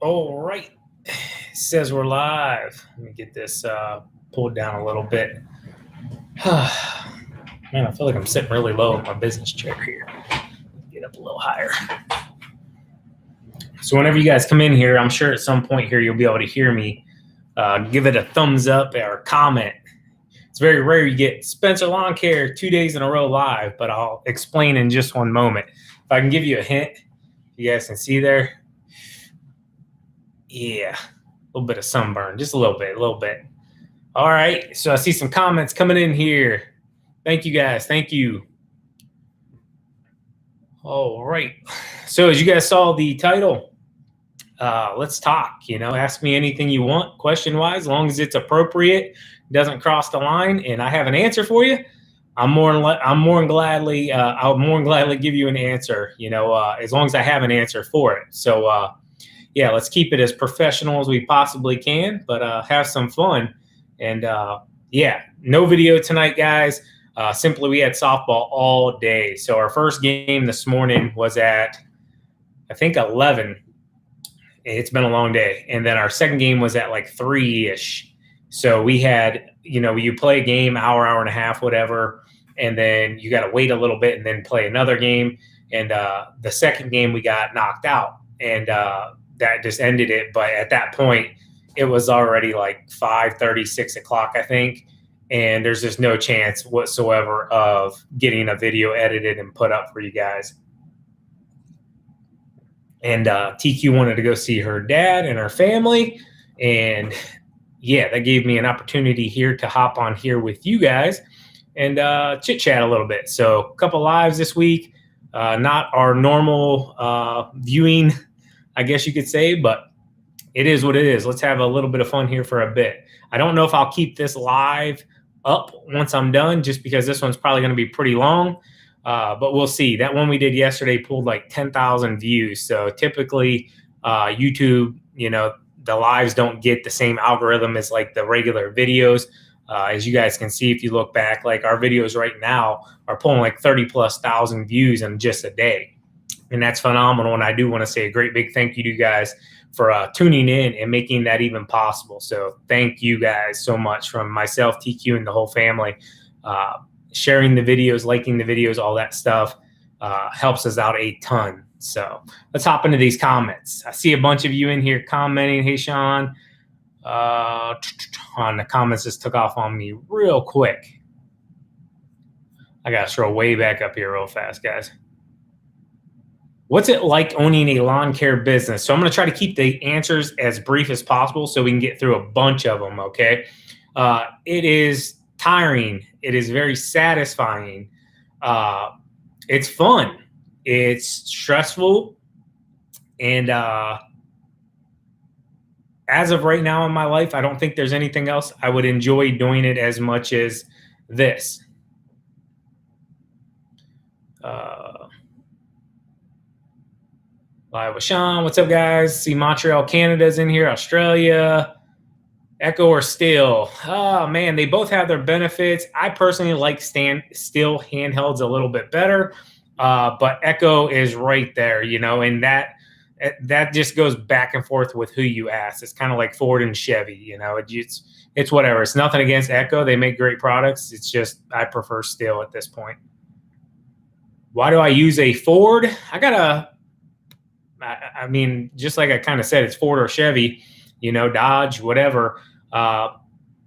All right. It says we're live. Let me get this pulled down a little bit. Man, I feel like I'm sitting really low in my business chair here. Get up a little higher. So whenever you guys come in here, I'm sure at some point here you'll be able to hear me. Give it a thumbs up or a comment. It's very rare you get Spencer Lawn Care 2 days in a row live, but I'll explain in just one moment. If I can give you a hint, you guys can see there. Yeah, a little bit of sunburn, just a little bit. All right, so I see some comments coming in here. Thank you, guys. Thank you. All right. So as you guys saw the title, let's talk. Ask me anything you want, question-wise, as long as it's appropriate, doesn't cross the line, and I have an answer for you. I'll more than gladly give you an answer. As long as I have an answer for it. So yeah, let's keep it as professional as we possibly can, but have some fun. And yeah, no video tonight, guys. Simply, we had softball all day. So our first game this morning was at, I think, 11. It's been a long day. And then our second game was at like 3-ish. So we had, you play a game, hour and a half, whatever, and then you got to wait a little bit and then play another game. And the second game we got knocked out. And that just ended it. But at that point, it was already like 5:30, 6 o'clock, I think. And there's just no chance whatsoever of getting a video edited and put up for you guys. And TQ wanted to go see her dad and her family. And yeah, that gave me an opportunity here to hop on here with you guys and chit chat a little bit. So a couple lives this week, not our normal viewing, I guess you could say, but it is what it is. Let's have a little bit of fun here for a bit. I don't know if I'll keep this live up once I'm done, just because this one's probably going to be pretty long, but we'll see. That one we did yesterday pulled like 10,000 views. So typically YouTube, the lives don't get the same algorithm as like the regular videos. As you guys can see, if you look back, like our videos right now are pulling like 30,000+ views in just a day. And that's phenomenal. And I do want to say a great big thank you to you guys for tuning in and making that even possible. So thank you guys so much from myself, TQ, and the whole family. Sharing the videos, liking the videos, all that stuff helps us out a ton. So let's hop into these comments. I see a bunch of you in here commenting. Hey, Sean. On the comments just took off on me real quick. I got to scroll way back up here real fast, guys. What's it like owning a lawn care business? So I'm going to try to keep the answers as brief as possible so we can get through a bunch of them, okay? It is tiring. It is very satisfying. It's fun. It's stressful. And as of right now in my life, I don't think there's anything else I would enjoy doing it as much as this. Live with Sean. What's up, guys? See Montreal, Canada's in here. Australia. Echo or Still. Oh, man, they both have their benefits. I personally like Still handhelds a little bit better, but Echo is right there, and that just goes back and forth with who you ask. It's kind of like Ford and Chevy, it's whatever. It's nothing against Echo. They make great products. It's just I prefer Still at this point. Why do I use a Ford? I mean, just like I kind of said, it's Ford or Chevy, Dodge, whatever.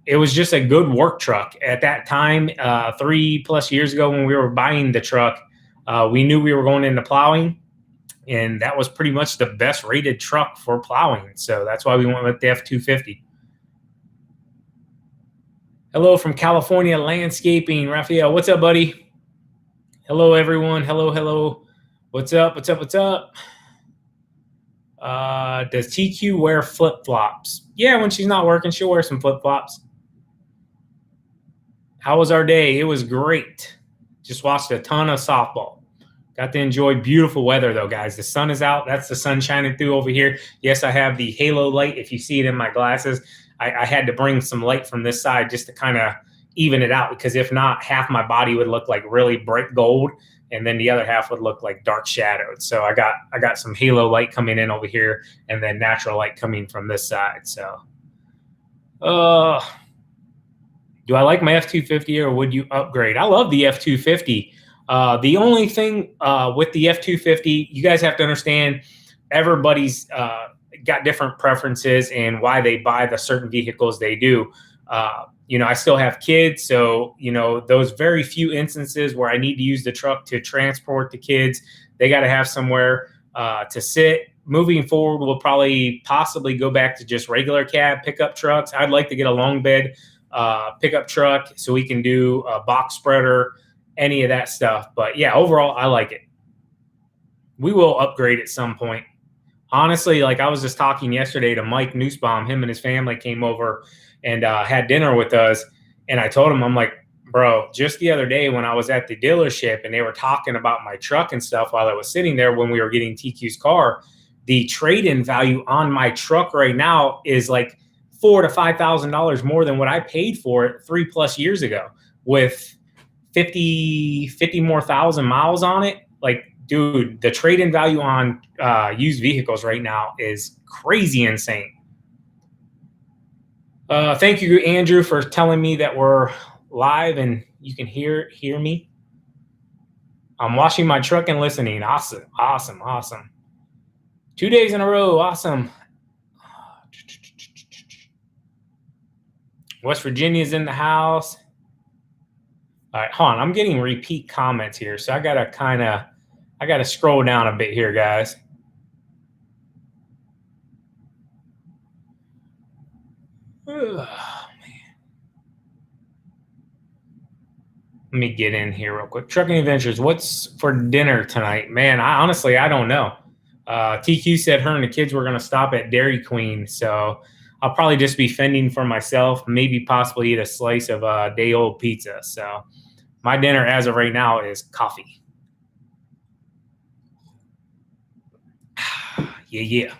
It was just a good work truck at that time. 3+ years ago when we were buying the truck, we knew we were going into plowing, and that was pretty much the best rated truck for plowing. So that's why we went with the F-250. Hello from California Landscaping. Raphael, what's up, buddy? Hello, everyone. Hello. What's up? Does TQ wear flip-flops? Yeah, when she's not working, she'll wear some flip-flops. How was our day? It was great. Just watched a ton of softball. Got to enjoy beautiful weather, though, guys. The sun is out. That's the sun shining through over here. Yes, I have the halo light. If you see it in my glasses, I had to bring some light from this side just to kind of even it out, because if not, half my body would look like really bright gold. and then the other half would look like dark shadowed. So I got some halo light coming in over here, and then natural light coming from this side. So, do I like my F-250 or would you upgrade? I love the F-250. The only thing with the F-250, you guys have to understand, everybody's got different preferences and why they buy the certain vehicles they do. I still have kids, so those very few instances where I need to use the truck to transport the kids, they got to have somewhere to sit. Moving forward, we'll probably possibly go back to just regular cab pickup trucks. I'd like to get a long bed pickup truck so we can do a box spreader, any of that stuff. But yeah, overall, I like it. We will upgrade at some point. Honestly, like I was just talking yesterday to Mike Nussbaum, him and his family came over and had dinner with us. And I told him, I'm like, bro, just the other day when I was at the dealership and they were talking about my truck and stuff while I was sitting there when we were getting TQ's car, the trade-in value on my truck right now is like $4,000 to $5,000 more than what I paid for it 3+ years ago, with 50 more thousand miles on it. Like, dude, the trade-in value on used vehicles right now is crazy insane. Thank you, Andrew, for telling me that we're live and you can hear me. I'm washing my truck and listening. Awesome. 2 days in a row. Awesome. West Virginia's in the house. All right, hold on. I'm getting repeat comments here, so I gotta scroll down a bit here, guys. Oh, man. Let me get in here real quick. Trucking Adventures, what's for dinner tonight? Man, I don't know. TQ said her and the kids were going to stop at Dairy Queen, so I'll probably just be fending for myself, maybe possibly eat a slice of day-old pizza. So my dinner as of right now is coffee. Yeah.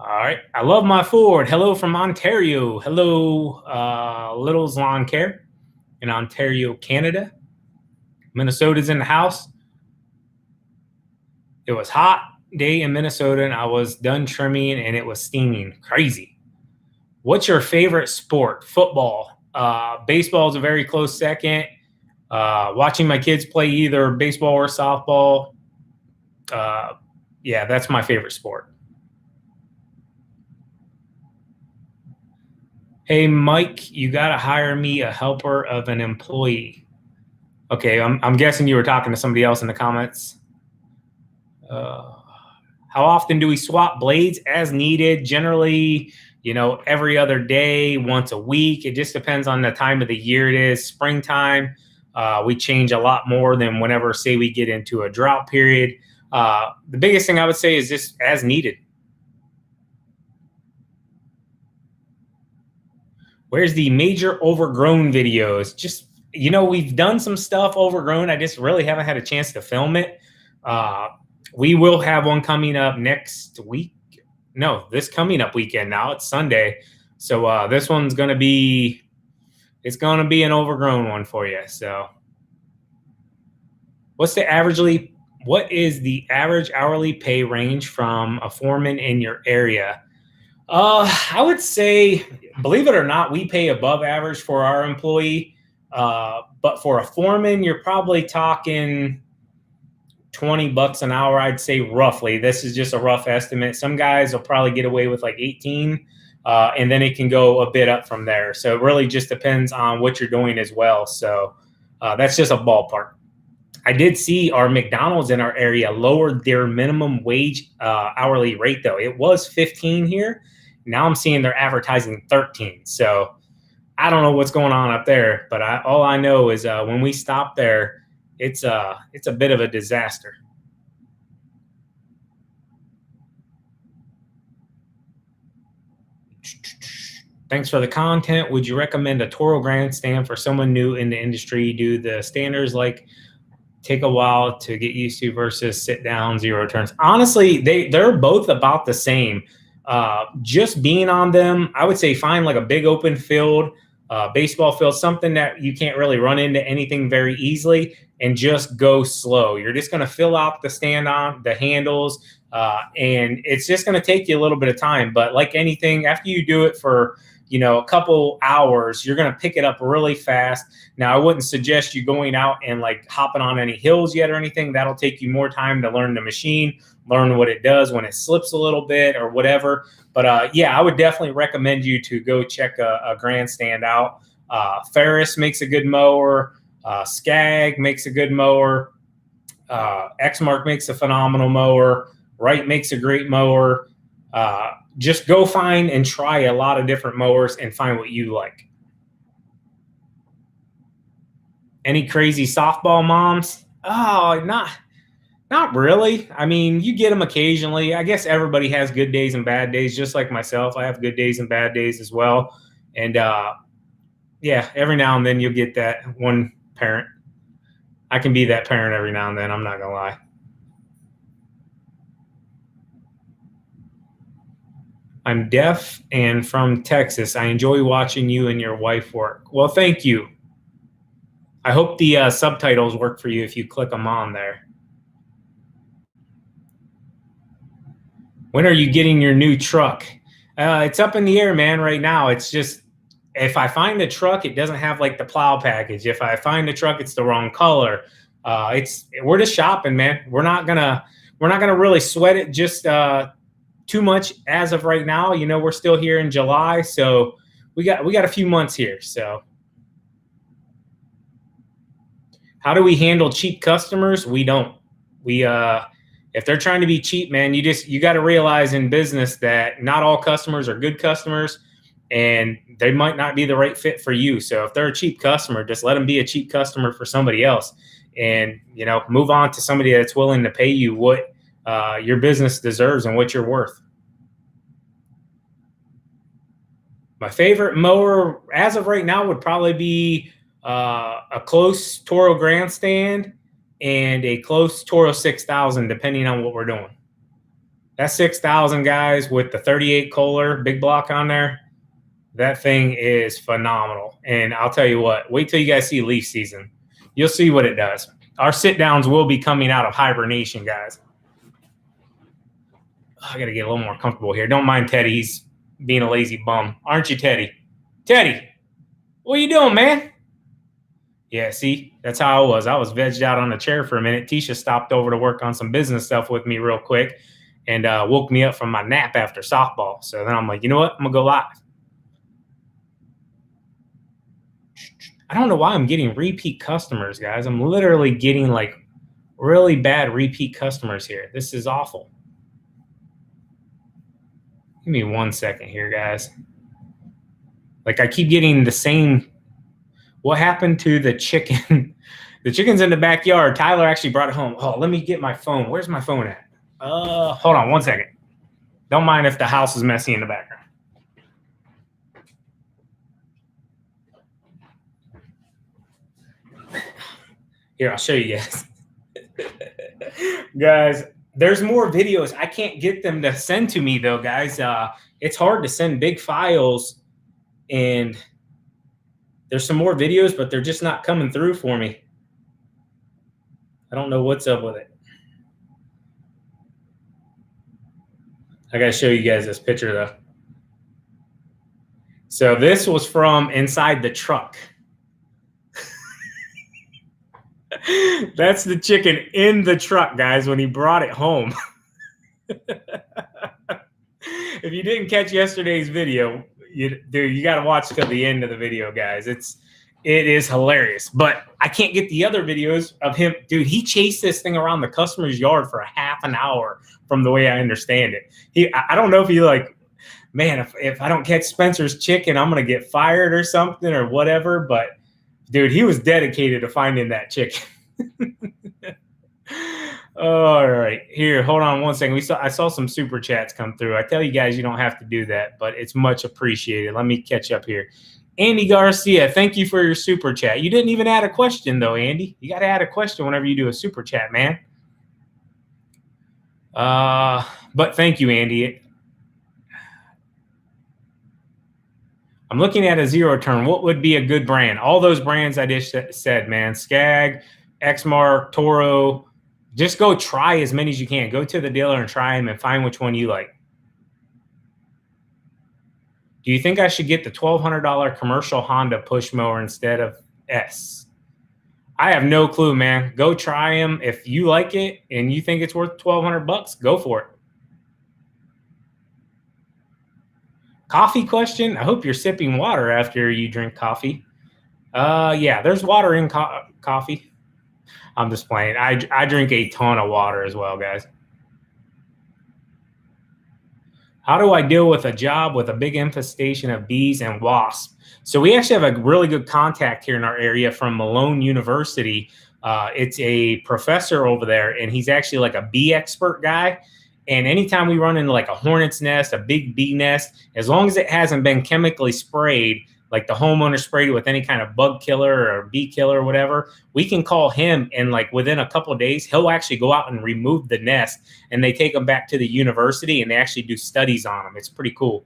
All right. I love my Ford. Hello from Ontario. Hello, Little's Lawn Care in Ontario, Canada. Minnesota's in the house. It was hot day in Minnesota, and I was done trimming, and it was steaming. Crazy. What's your favorite sport? Football. Baseball is a very close second. Watching my kids play either baseball or softball. Yeah, that's my favorite sport. Hey, Mike, you got to hire me a helper of an employee. Okay, I'm guessing you were talking to somebody else in the comments. How often do we swap blades? As needed, generally, every other day, once a week. It just depends on the time of the year it is. Springtime, we change a lot more than whenever, say, we get into a drought period. The biggest thing I would say is just as needed. Where's the major overgrown videos? Just, we've done some stuff overgrown. I just really haven't had a chance to film it. We will have one coming up next week. No, this coming up weekend now. It's Sunday. So this one's going to be, it's going to be an overgrown one for you. So what is the average hourly pay range from a foreman in your area? I would say, believe it or not, we pay above average for our employee. But for a foreman, you're probably talking $20 an hour, I'd say, roughly. This is just a rough estimate. Some guys will probably get away with like 18, and then it can go a bit up from there. So it really just depends on what you're doing as well. So that's just a ballpark. I did see our McDonald's in our area lowered their minimum wage hourly rate, though. It was 15 here. Now I'm seeing they're advertising 13. So I don't know what's going on up there, but all I know is when we stop there, it's a bit of a disaster. Thanks for the content. Would you recommend a Toro Grandstand for someone new in the industry? Do the standards take a while to get used to versus sit down, 0 turns? Honestly, they're both about the same. Just being on them, I would say find like a big open field, baseball field, something that you can't really run into anything very easily, and just go slow. You're just going to fill out the stand on the handles, and it's just going to take you a little bit of time. But like anything, after you do it for a couple hours, you're going to pick it up really fast. Now, I wouldn't suggest you going out and like hopping on any hills yet or anything. That'll take you more time to learn the machine, learn what it does when it slips a little bit or whatever. But yeah, I would definitely recommend you to go check a grandstand out. Ferris makes a good mower. Skag makes a good mower. Exmark makes a phenomenal mower. Wright makes a great mower. Just go find and try a lot of different mowers and find what you like. Any crazy softball moms? Oh, not really. I mean, you get them occasionally. I guess everybody has good days and bad days, just like myself. I have good days and bad days as well. And yeah, every now and then you'll get that one parent. I can be that parent every now and then. I'm not going to lie. I'm deaf and from Texas. I enjoy watching you and your wife work. Well, thank you. I hope the subtitles work for you if you click them on there. When are you getting your new truck? It's up in the air, man, right now. It's just, if I find the truck, it doesn't have like the plow package. If I find the truck, it's the wrong color. We're just shopping, man. We're not gonna really sweat it just too much as of right now. We're still here in July, so we got a few months here. So how do we handle cheap customers? We don't. If they're trying to be cheap, man, you got to realize in business that not all customers are good customers, and they might not be the right fit for you. So if they're a cheap customer, just let them be a cheap customer for somebody else, and move on to somebody that's willing to pay you what your business deserves and what you're worth. My favorite mower as of right now would probably be a close Toro Grandstand and a close Toro 6000, depending on what we're doing. That 6000, guys, with the 38 Kohler big block on there, that thing is phenomenal. And I'll tell you what, wait till you guys see leaf season. You'll see what it does. Our sit downs will be coming out of hibernation, guys. I got to get a little more comfortable here. Don't mind Teddy. He's being a lazy bum. Aren't you, Teddy? Teddy, what are you doing, man? Yeah, see, that's how I was. I was vegged out on a chair for a minute. Tisha stopped over to work on some business stuff with me real quick and woke me up from my nap after softball. So then I'm like, you know what? I'm going to go live. I don't know why I'm getting repeat customers, guys. I'm literally getting like really bad repeat customers here. This is awful. Give me 1 second here, guys. Like I keep getting the same. What happened to the chicken? The chicken's in the backyard. Tyler actually brought it home. Oh, let me get my phone. Where's my phone at? Hold on 1 second. Don't mind if the house is messy in the background. Here, I'll show you guys. Guys, there's more videos. I can't get them to send to me though, guys. It's hard to send big files, and there's some more videos, but they're just not coming through for me. I don't know what's up with it. I got to show you guys this picture though. So this was from inside the truck. That's the chicken in the truck, guys, when he brought it home. If you didn't catch yesterday's video, you got to watch till the end of the video, guys. It is hilarious. But I can't get the other videos of him. Dude, he chased this thing around the customer's yard for a half an hour from the way I understand it. I don't know if he like, man, if I don't catch Spencer's chicken, I'm going to get fired or something or whatever. But, dude, he was dedicated to finding that chicken. All right, here, hold on 1 second. I saw some super chats come through. I tell you guys, you don't have to do that, but it's much appreciated. Let me catch up here. Andy Garcia, thank you for your super chat. You didn't even add a question though, Andy. You got to add a question whenever you do a super chat, man. But thank you, Andy. I'm looking at a zero turn. What would be a good brand? All those brands I just said, man. Skag, Exmark, Toro. Just go try as many as you can. Go to the dealer and try them and find which one you like. Do you think I should get the $1,200 commercial Honda push mower instead of S? I have no clue, man. Go try them. If you like it and you think it's worth $1,200, go for it. Coffee question? I hope you're sipping water after you drink coffee. Yeah, there's water in coffee. I'm just playing. I drink a ton of water as well, guys. How do I deal with a job with a big infestation of bees and wasps? So we actually have a really good contact here in our area from Malone University. It's a professor over there, and he's actually like a bee expert guy. And anytime we run into like a hornet's nest, a big bee nest, as long as it hasn't been chemically sprayed, like the homeowner sprayed it with any kind of bug killer or bee killer or whatever, we can call him, and like within a couple of days, he'll actually go out and remove the nest, and they take them back to the university and they actually do studies on them. It's pretty cool.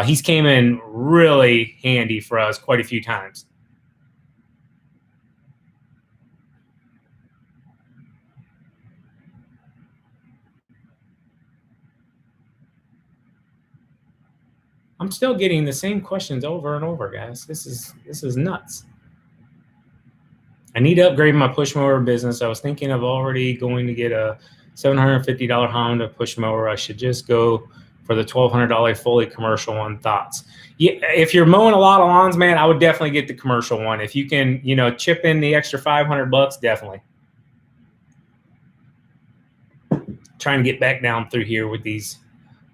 He's came in really handy for us quite a few times. I'm still getting the same questions over and over, guys. This is nuts. I need to upgrade my push mower business. I was thinking of already going to get a $750 Honda push mower. I should just go for the $1,200 fully commercial one. Thoughts? Yeah, if you're mowing a lot of lawns, man, I would definitely get the commercial one. If you can, chip in the extra $500, definitely. Trying to get back down through here with these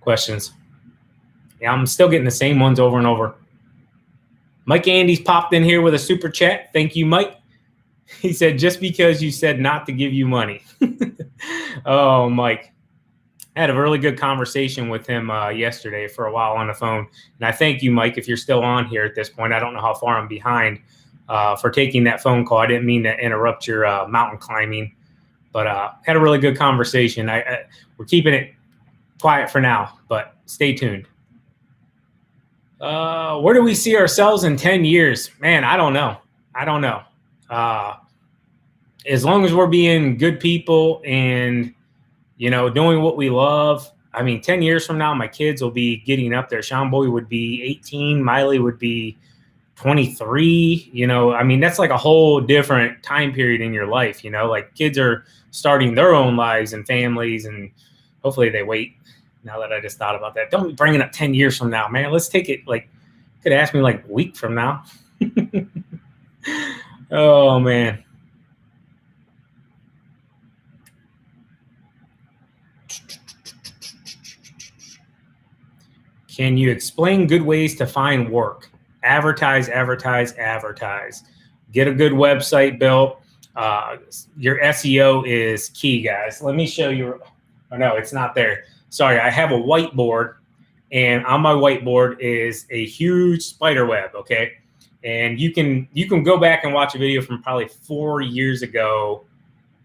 questions. Yeah, I'm still getting the same ones over and over. Mike Andy's popped in here with a super chat. Thank you, Mike. He said, just because you said not to give you money. Oh, Mike. I had a really good conversation with him yesterday for a while on the phone. And I thank you, Mike, if you're still on here at this point. I don't know how far I'm behind for taking that phone call. I didn't mean to interrupt your mountain climbing, but had a really good conversation. We're keeping it quiet for now, but stay tuned. Where do we see ourselves in 10 years? Man, I don't know. As long as we're being good people and, doing what we love. I mean, 10 years from now, my kids will be getting up there. Sean Boy would be 18. Miley would be 23. I mean, that's like a whole different time period in your life. Like kids are starting their own lives and families, and hopefully they wait. Now that I just thought about that, don't be bringing up 10 years from now, man. Let's take it could ask me like a week from now. Oh, man. Can you explain good ways to find work? Advertise. Get a good website built. Your SEO is key, guys. Let me show you. Oh, no, it's not there. Sorry, I have a whiteboard, and on my whiteboard is a huge spider web, okay? And you can go back and watch a video from probably 4 years ago,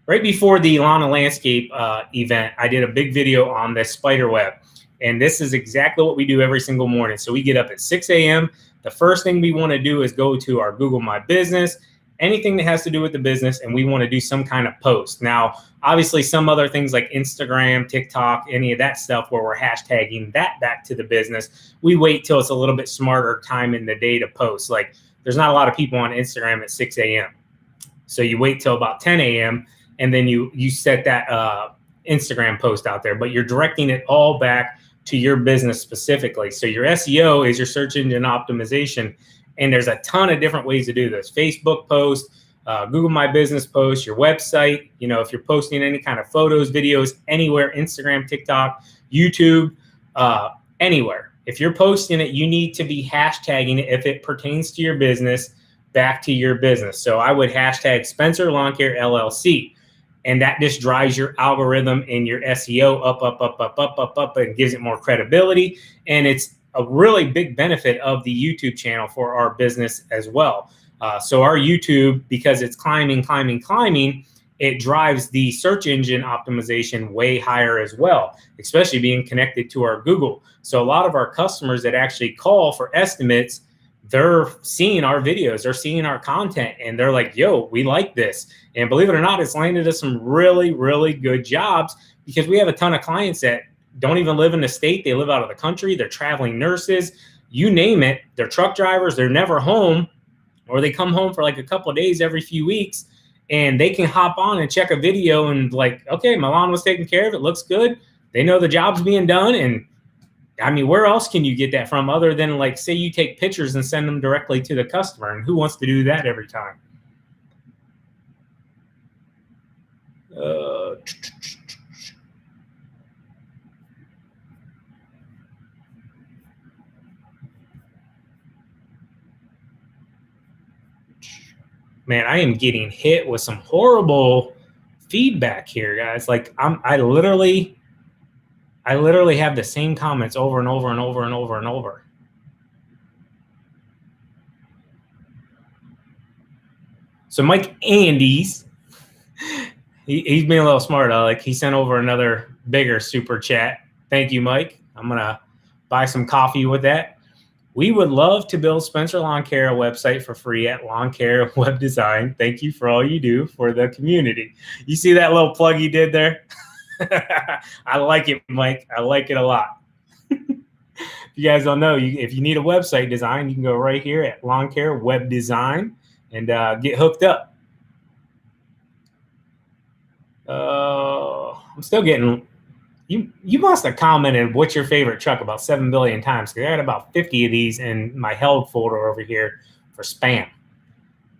right before the Lana Landscape event. I did a big video on this spider web, and this is exactly what we do every single morning. So we get up at 6 a.m. The first thing we want to do is go to our Google My Business, anything that has to do with the business, and we want to do some kind of post. Now, obviously, some other things like Instagram, TikTok, any of that stuff where we're hashtagging that back to the business, we wait till it's a little bit smarter time in the day to post. Like, there's not a lot of people on Instagram at 6 a.m. So you wait till about 10 a.m. and then you set that Instagram post out there, but you're directing it all back to your business specifically. So your SEO is your search engine optimization. And there's a ton of different ways to do this. Facebook post, Google My Business post, your website, if you're posting any kind of photos, videos, anywhere, Instagram, TikTok, YouTube, anywhere. If you're posting it, you need to be hashtagging it if it pertains to your business, back to your business. So I would hashtag Spencer Lawn Care LLC. And that just drives your algorithm and your SEO up, and gives it more credibility. And it's a really big benefit of the YouTube channel for our business as well. So our YouTube, because it's climbing, it drives the search engine optimization way higher as well, especially being connected to our Google. So a lot of our customers that actually call for estimates, they're seeing our videos, they're seeing our content, and they're like, yo, we like this. And believe it or not, it's landed us some really, really good jobs because we have a ton of clients that don't even live in the state. They live out of the country. They're traveling nurses, you name it. They're truck drivers. They're never home, or they come home for like a couple of days every few weeks, and they can hop on and check a video and like, okay, my lawn was taken care of. It looks good. They know the job's being done. And I mean, where else can you get that from other than like, say you take pictures and send them directly to the customer? And who wants to do that every time? Man, I am getting hit with some horrible feedback here, guys. Like I literally have the same comments over and over and over and over and over. So Mike Andes, he's being a little smart. Like he sent over another bigger super chat. Thank you, Mike. I'm gonna buy some coffee with that. We would love to build Spencer Lawn Care a website for free at Lawn Care Web Design. Thank you for all you do for the community. You see that little plug he did there? I like it, Mike. I like it a lot. If you guys don't know, if you need a website design, you can go right here at Lawn Care Web Design and get hooked up. I'm still getting. You must have commented what's your favorite truck about 7 billion times, because I got about 50 of these in my held folder over here for spam.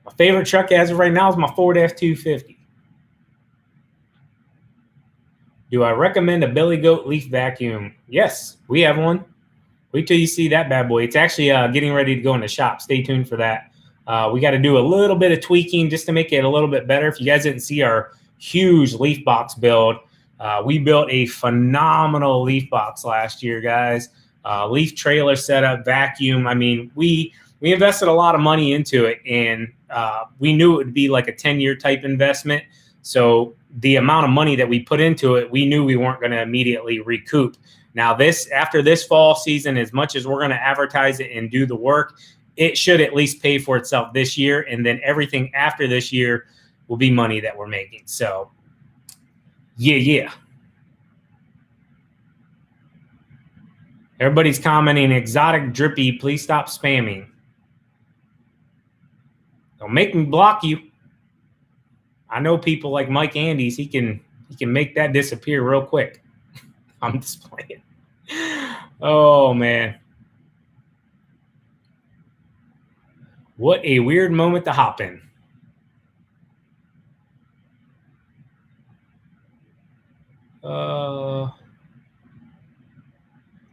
My favorite truck as of right now is my Ford F-250. Do I recommend a Billy Goat leaf vacuum? Yes, we have one. Wait till you see that bad boy. It's actually getting ready to go in the shop. Stay tuned for that. We got to do a little bit of tweaking just to make it a little bit better. If you guys didn't see our huge leaf box build, we built a phenomenal leaf box last year, guys. Leaf trailer setup, vacuum. I mean, we invested a lot of money into it, and we knew it would be like a 10-year type investment. So the amount of money that we put into it, we knew we weren't going to immediately recoup. Now, after this fall season, as much as we're going to advertise it and do the work, it should at least pay for itself this year, and then everything after this year will be money that we're making. So, yeah. Everybody's commenting, exotic drippy, please stop spamming. Don't make me block you. I know people like Mike Andes, he can make that disappear real quick. I'm just playing. Oh, man. What a weird moment to hop in.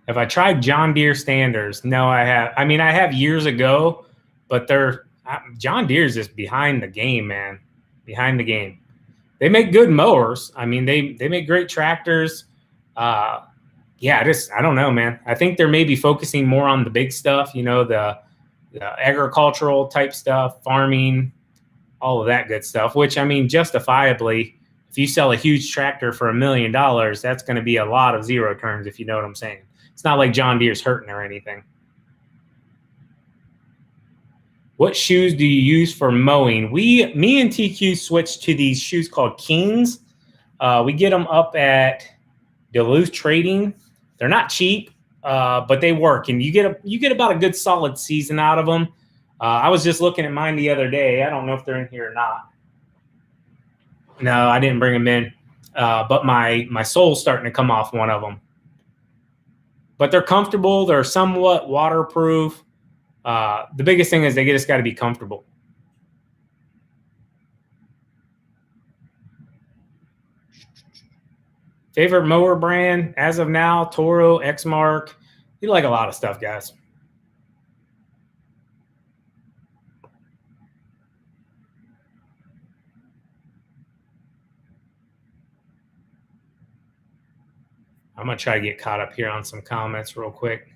Have I tried John Deere standards? No, I have. I mean, I have years ago, but John Deere's just behind the game, man. Behind the game. They make good mowers. I mean, they make great tractors. Yeah, I don't know, man. I think they're maybe focusing more on the big stuff, the agricultural type stuff, farming, all of that good stuff, which, I mean, justifiably, if you sell a huge tractor for $1 million, that's going to be a lot of zero turns, if you know what I'm saying. It's not like John Deere's hurting or anything. What shoes do you use for mowing? Me and TQ switched to these shoes called Kings. We get them up at Duluth Trading. They're not cheap, but they work, and you get about a good solid season out of them. I was just looking at mine the other day. I don't know if they're in here or not. No, I didn't bring them in, but my sole's starting to come off one of them. But they're comfortable. They're somewhat waterproof. The biggest thing is they just got to be comfortable. Favorite mower brand as of now, Toro, Exmark. You like a lot of stuff, guys. I'm going to try to get caught up here on some comments real quick.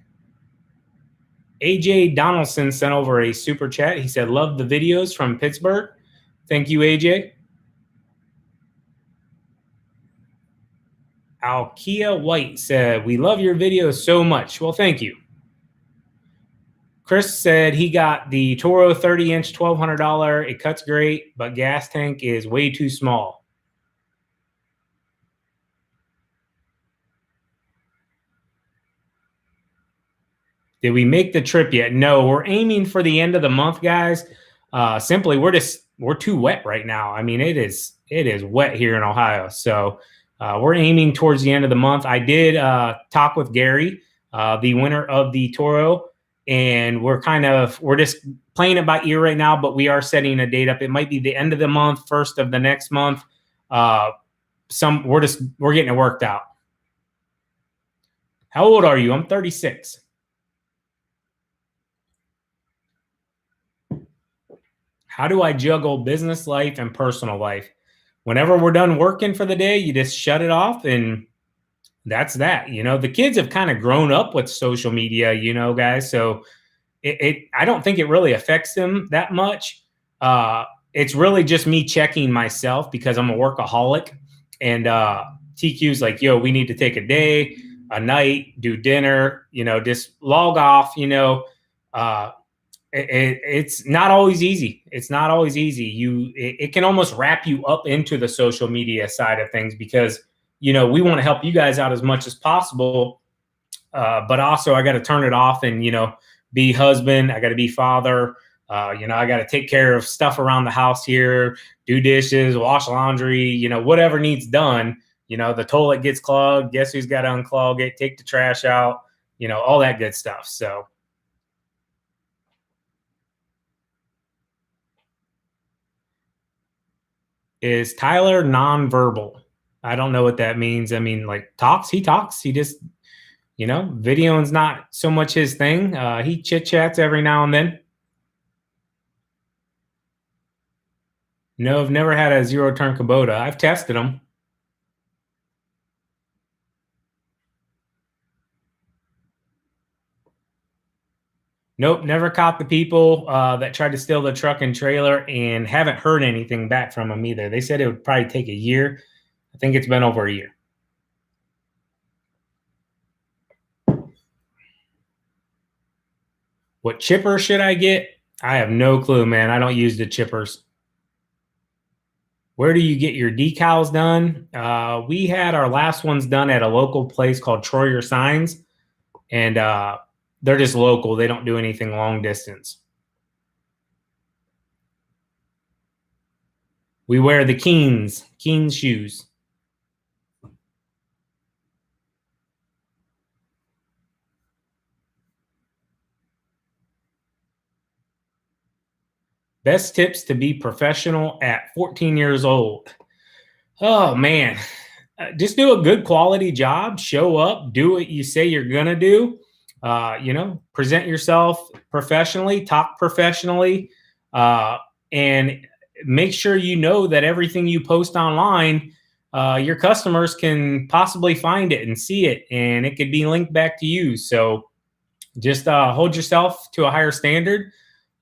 AJ Donaldson sent over a super chat. He said, love the videos from Pittsburgh. Thank you, AJ. Alkia White said, we love your videos so much. Well, thank you. Chris said he got the Toro 30-inch $1,200. It cuts great, but gas tank is way too small. Did we make the trip yet? No, we're aiming for the end of the month, guys. Simply, we're too wet right now. I mean, it is wet here in Ohio, so we're aiming towards the end of the month. I did talk with Gary, the winner of the Toro, and we're just playing it by ear right now. But we are setting a date up. It might be the end of the month, first of the next month. We're getting it worked out. How old are you? I'm 36. How do I juggle business life and personal life? Whenever we're done working for the day, you just shut it off, and that's that. The kids have kind of grown up with social media, guys. So I don't think it really affects them that much. It's really just me checking myself because I'm a workaholic, and TQ's like, yo, we need to take a day, a night, do dinner, just log off, it's not always easy. It's not always easy. It can almost wrap you up into the social media side of things because, we want to help you guys out as much as possible. But also I got to turn it off and, be husband. I got to be father. I got to take care of stuff around the house here, do dishes, wash laundry, whatever needs done. The toilet gets clogged. Guess who's got to unclog it, take the trash out, all that good stuff. So. Is Tyler nonverbal? I don't know what that means. I mean, like he talks. He just, videoing's not so much his thing. He chit chats every now and then. No, I've never had a zero turn Kubota. I've tested them. Nope, never caught the people that tried to steal the truck and trailer, and haven't heard anything back from them either. They said it would probably take a year. I think it's been over a year. What chipper should I get? I have no clue, man. I don't use the chippers. Where do you get your decals done? We had our last ones done at a local place called Troyer Signs, and they're just local. They don't do anything long distance. We wear the Keen's shoes. Best tips to be professional at 14 years old. Oh, man. Just do a good quality job. Show up. Do what you say you're going to do. Present yourself professionally. Talk professionally. And make sure that everything you post online, your customers can possibly find it and see it. And it could be linked back to you. So just hold yourself to a higher standard.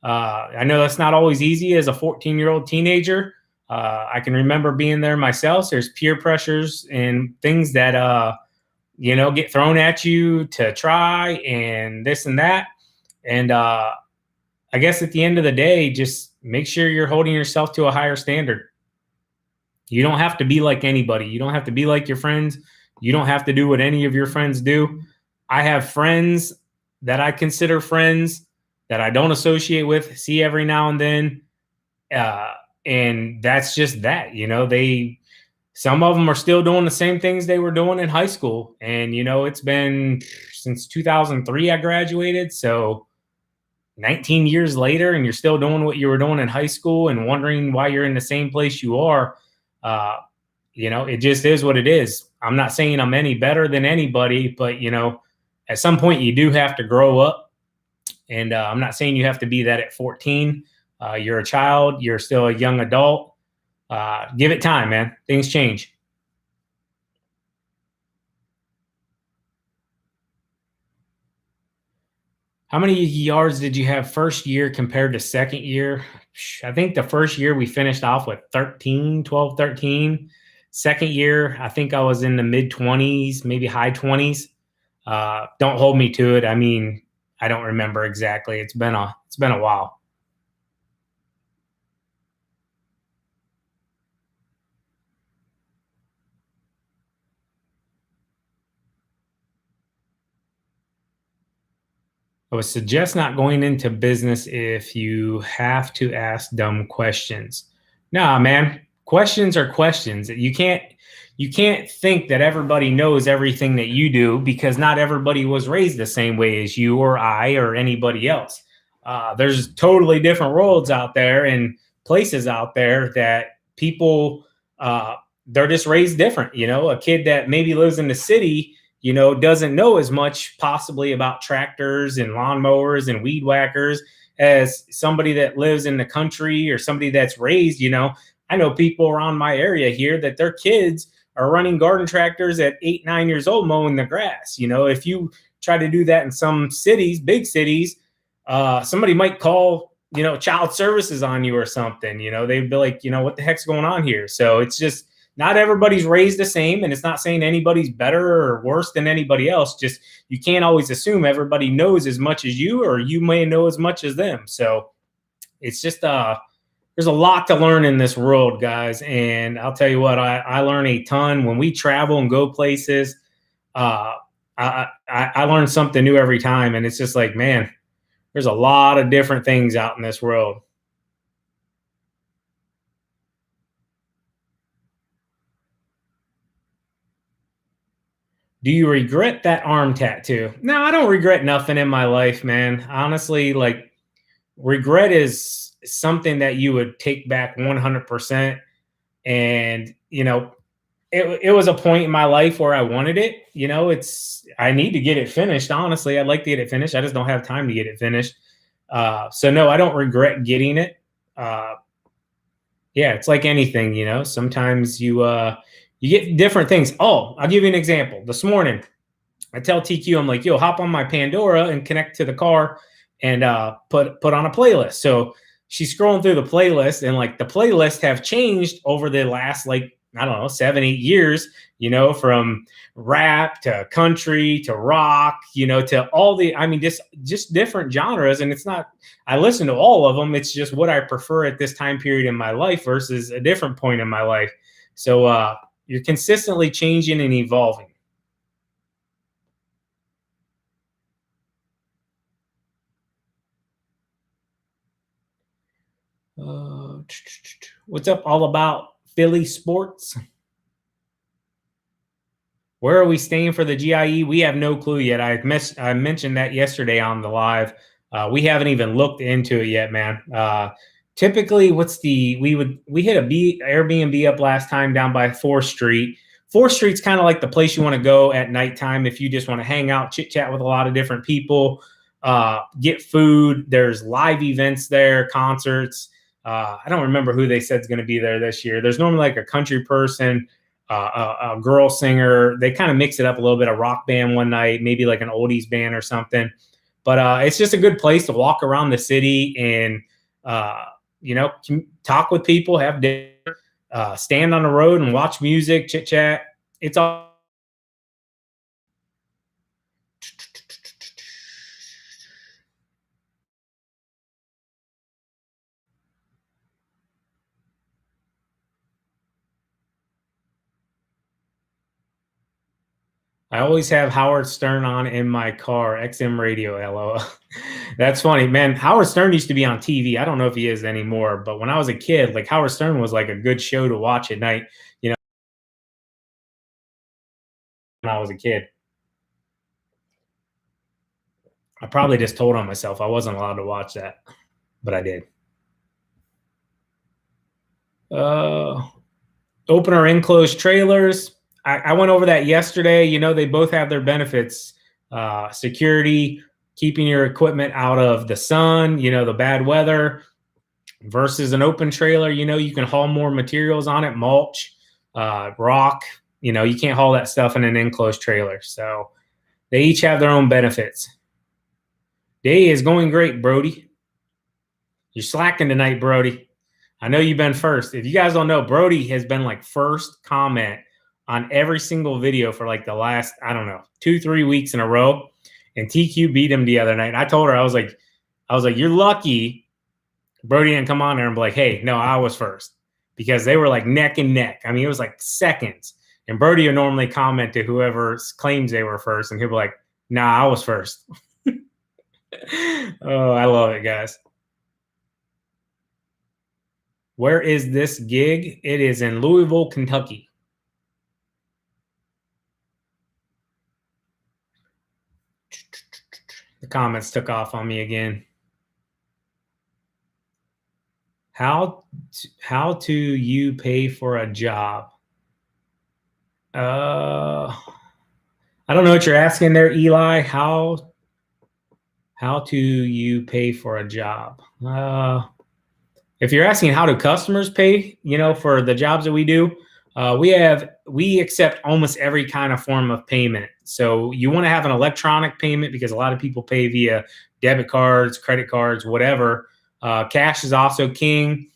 I know that's not always easy as a 14-year-old teenager. I can remember being there myself. There's peer pressures and things that, get thrown at you to try and this and that. And I guess at the end of the day, just make sure you're holding yourself to a higher standard. You don't have to be like anybody. You don't have to be like your friends. You don't have to do what any of your friends do. I have friends that I consider friends that I don't associate with, see every now and then. And that's just that, some of them are still doing the same things they were doing in high school. And, it's been since 2003 I graduated. So 19 years later, and you're still doing what you were doing in high school and wondering why you're in the same place you are. It just is what it is. I'm not saying I'm any better than anybody, but, at some point you do have to grow up. And I'm not saying you have to be that at 14. You're a child. You're still a young adult. Give it time, man. Things change. How many yards did you have first year compared to second year? I think the first year we finished off with 12, 13. Second year, I think I was in the mid 20s, maybe high 20s. Don't hold me to it. I mean, I don't remember exactly. It's been a while. I would suggest not going into business if you have to ask dumb questions. Nah, man. Questions are questions. You can't think that everybody knows everything that you do because not everybody was raised the same way as you or I or anybody else. There's totally different worlds out there and places out there that people uh, they're just raised different. A kid that maybe lives in the city doesn't know as much possibly about tractors and lawnmowers and weed whackers as somebody that lives in the country or somebody that's raised. I know people around my area here that their kids are running garden tractors at 8, 9 years old mowing the grass. If you try to do that in some cities, big cities, somebody might call, child services on you or something. They'd be like, what the heck's going on here? So it's just, not everybody's raised the same, and it's not saying anybody's better or worse than anybody else. Just you can't always assume everybody knows as much as you, or you may know as much as them. So it's just there's a lot to learn in this world, guys. And I'll tell you what, I learn a ton when we travel and go places. Uh, I learn something new every time, and it's just like, man, there's a lot of different things out in this world. Do you regret that arm tattoo? No, I don't regret nothing in my life, man. Honestly, like regret is something that you would take back 100%. And, it was a point in my life where I wanted it. I need to get it finished. Honestly, I'd like to get it finished. I just don't have time to get it finished. So no, I don't regret getting it. Uh, yeah, it's like anything, sometimes you get different things. Oh, I'll give you an example. This morning, I tell TQ, I'm like, yo, hop on my Pandora and connect to the car and put on a playlist. So she's scrolling through the playlist, and like the playlists have changed over the last, like, I don't know, 7, 8 years, from rap to country to rock, to all just different genres. And it's not, I listen to all of them. It's just what I prefer at this time period in my life versus a different point in my life. So you're consistently changing and evolving. What's up all about Philly sports? Where are we staying for the GIE? We have no clue yet. I mentioned that yesterday on the live. We haven't even looked into it yet, man. Typically, we hit a Airbnb up last time down by 4th Street. 4th Street's kind of like the place you want to go at nighttime if you just want to hang out, chit chat with a lot of different people, get food. There's live events there, concerts. I don't remember who they said is going to be there this year. There's normally like a country person, a girl singer. They kind of mix it up a little bit, a rock band one night, maybe like an oldies band or something. But it's just a good place to walk around the city and, talk with people, have dinner, stand on the road and watch music, chit chat. It's all. I always have Howard Stern on in my car, XM radio, LOL. That's funny, man. Howard Stern used to be on TV. I don't know if he is anymore, but when I was a kid, like Howard Stern was like a good show to watch at night, when I was a kid. I probably just told on myself I wasn't allowed to watch that, but I did. Uh, Open or enclosed trailers. I went over that yesterday. They both have their benefits. Security, keeping your equipment out of the sun, the bad weather, versus an open trailer. You can haul more materials on it, mulch, rock. You can't haul that stuff in an enclosed trailer. So they each have their own benefits. Day is going great, Brody. You're slacking tonight, Brody. I know you've been first. If you guys don't know, Brody has been like first comment on every single video for like the last, I don't know, 2, 3 weeks in a row. and TQ beat him the other night. And I told her, I was like, you're lucky Brody didn't come on there and be like, hey, no, I was first, because they were like neck and neck. I mean, it was like seconds. And Brody would normally comment to whoever claims they were first, and he'll be like, nah, I was first. Oh, I love it, guys. Where is this gig? It is in Louisville, Kentucky. The comments took off on me again. How to you pay for a job? I don't know what you're asking there, Eli. How to you pay for a job? If you're asking how do customers pay, for the jobs that we do, we accept almost every kind of form of payment. So you want to have an electronic payment because a lot of people pay via debit cards, credit cards, whatever. Cash is also king.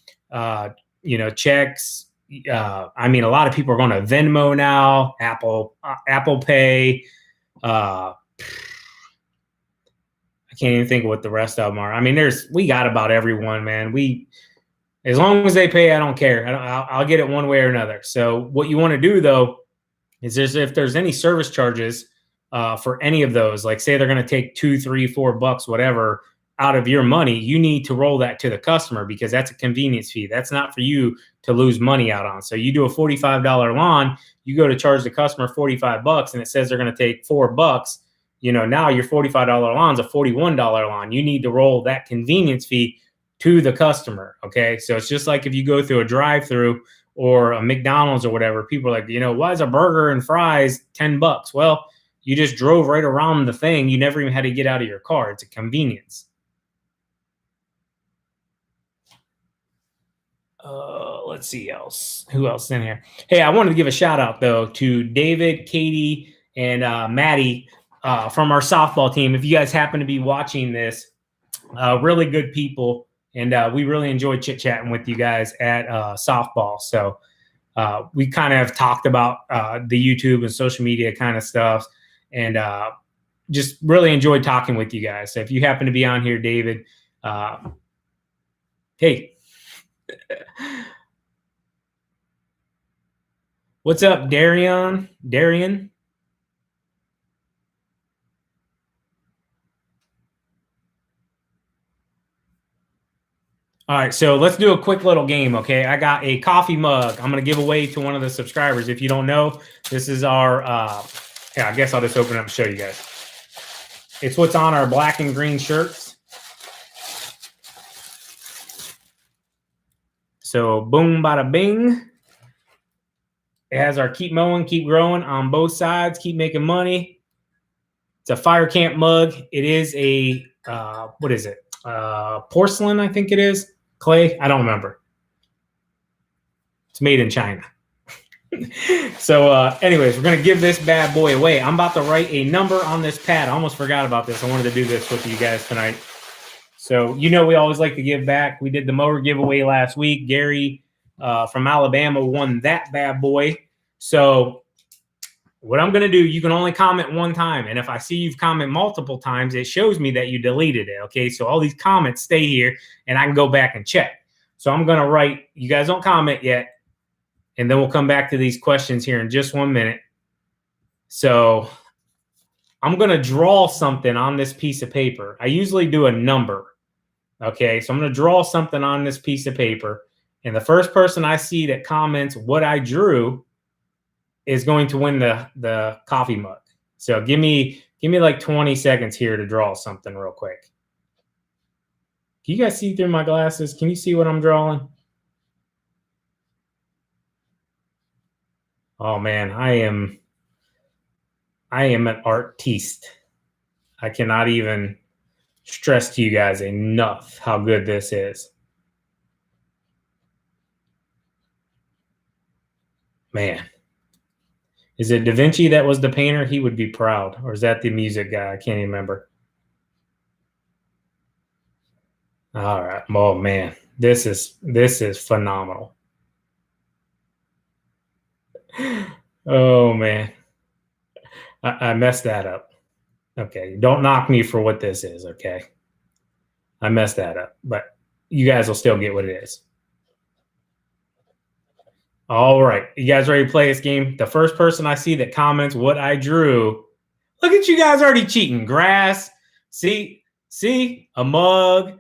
Checks. I mean, a lot of people are going to Venmo now, Apple Pay. I can't even think of what the rest of them are. I mean, we got about everyone, man. As long as they pay, I don't care. I'll get it one way or another. So what you want to do, though, is if there's any service charges for any of those, like say they're going to take $2, $3, $4, whatever, out of your money, you need to roll that to the customer because that's a convenience fee. That's not for you to lose money out on. So you do a $45 lawn, you go to charge the customer $45 and it says they're going to take $4. Now your $45 lawn's a $41 lawn. You need to roll that convenience fee to the customer. Okay. So it's just like if you go through a drive-through or a McDonald's or whatever, people are like, why is a burger and fries $10? Well, you just drove right around the thing. You never even had to get out of your car. It's a convenience. Let's see who else in here. Hey, I wanted to give a shout out though to David, Katie, and Maddie from our softball team. If you guys happen to be watching this, really good people, and we really enjoyed chit chatting with you guys at softball. So we kind of talked about the YouTube and social media kind of stuff, and just really enjoyed talking with you guys. So if you happen to be on here, David, hey. What's up, Darian? All right, so let's do a quick little game, okay? I got a coffee mug. I'm going to give away to one of the subscribers. If you don't know, this is our I guess I'll just open it up and show you guys. It's what's on our black and green shirts. So boom, bada bing. It has our keep mowing, keep growing on both sides, keep making money. It's a fire camp mug. It is a, what is it? Porcelain, I think it is. Clay, I don't remember. It's made in China. So anyways, we're going to give this bad boy away. I'm about to write a number on this pad. I almost forgot about this. I wanted to do this with you guys tonight. So, we always like to give back. We did the mower giveaway last week. Gary from Alabama won that bad boy. So what I'm going to do, you can only comment one time. And if I see you've commented multiple times, it shows me that you deleted it. Okay. So all these comments stay here and I can go back and check. So I'm going to write, you guys don't comment yet. And then we'll come back to these questions here in just 1 minute. So I'm going to draw something on this piece of paper. I usually do a number. Okay. So I'm going to draw something on this piece of paper. And the first person I see that comments what I drew is going to win the coffee mug. So give me like 20 seconds here to draw something real quick. Can you guys see through my glasses? Can you see what I'm drawing? Oh man, I am an artiste. I cannot even stress to you guys enough how good this is. Man. Is it Da Vinci that was the painter? He would be proud. Or is that the music guy? I can't even remember. All right. Oh man, this is phenomenal. Oh man, I messed that up. Okay, don't knock me for what this is, okay? I messed that up, but you guys will still get what it is. All right, you guys ready to play this game? The first person I see that comments what I drew, look at you guys already cheating. Grass, see, a mug,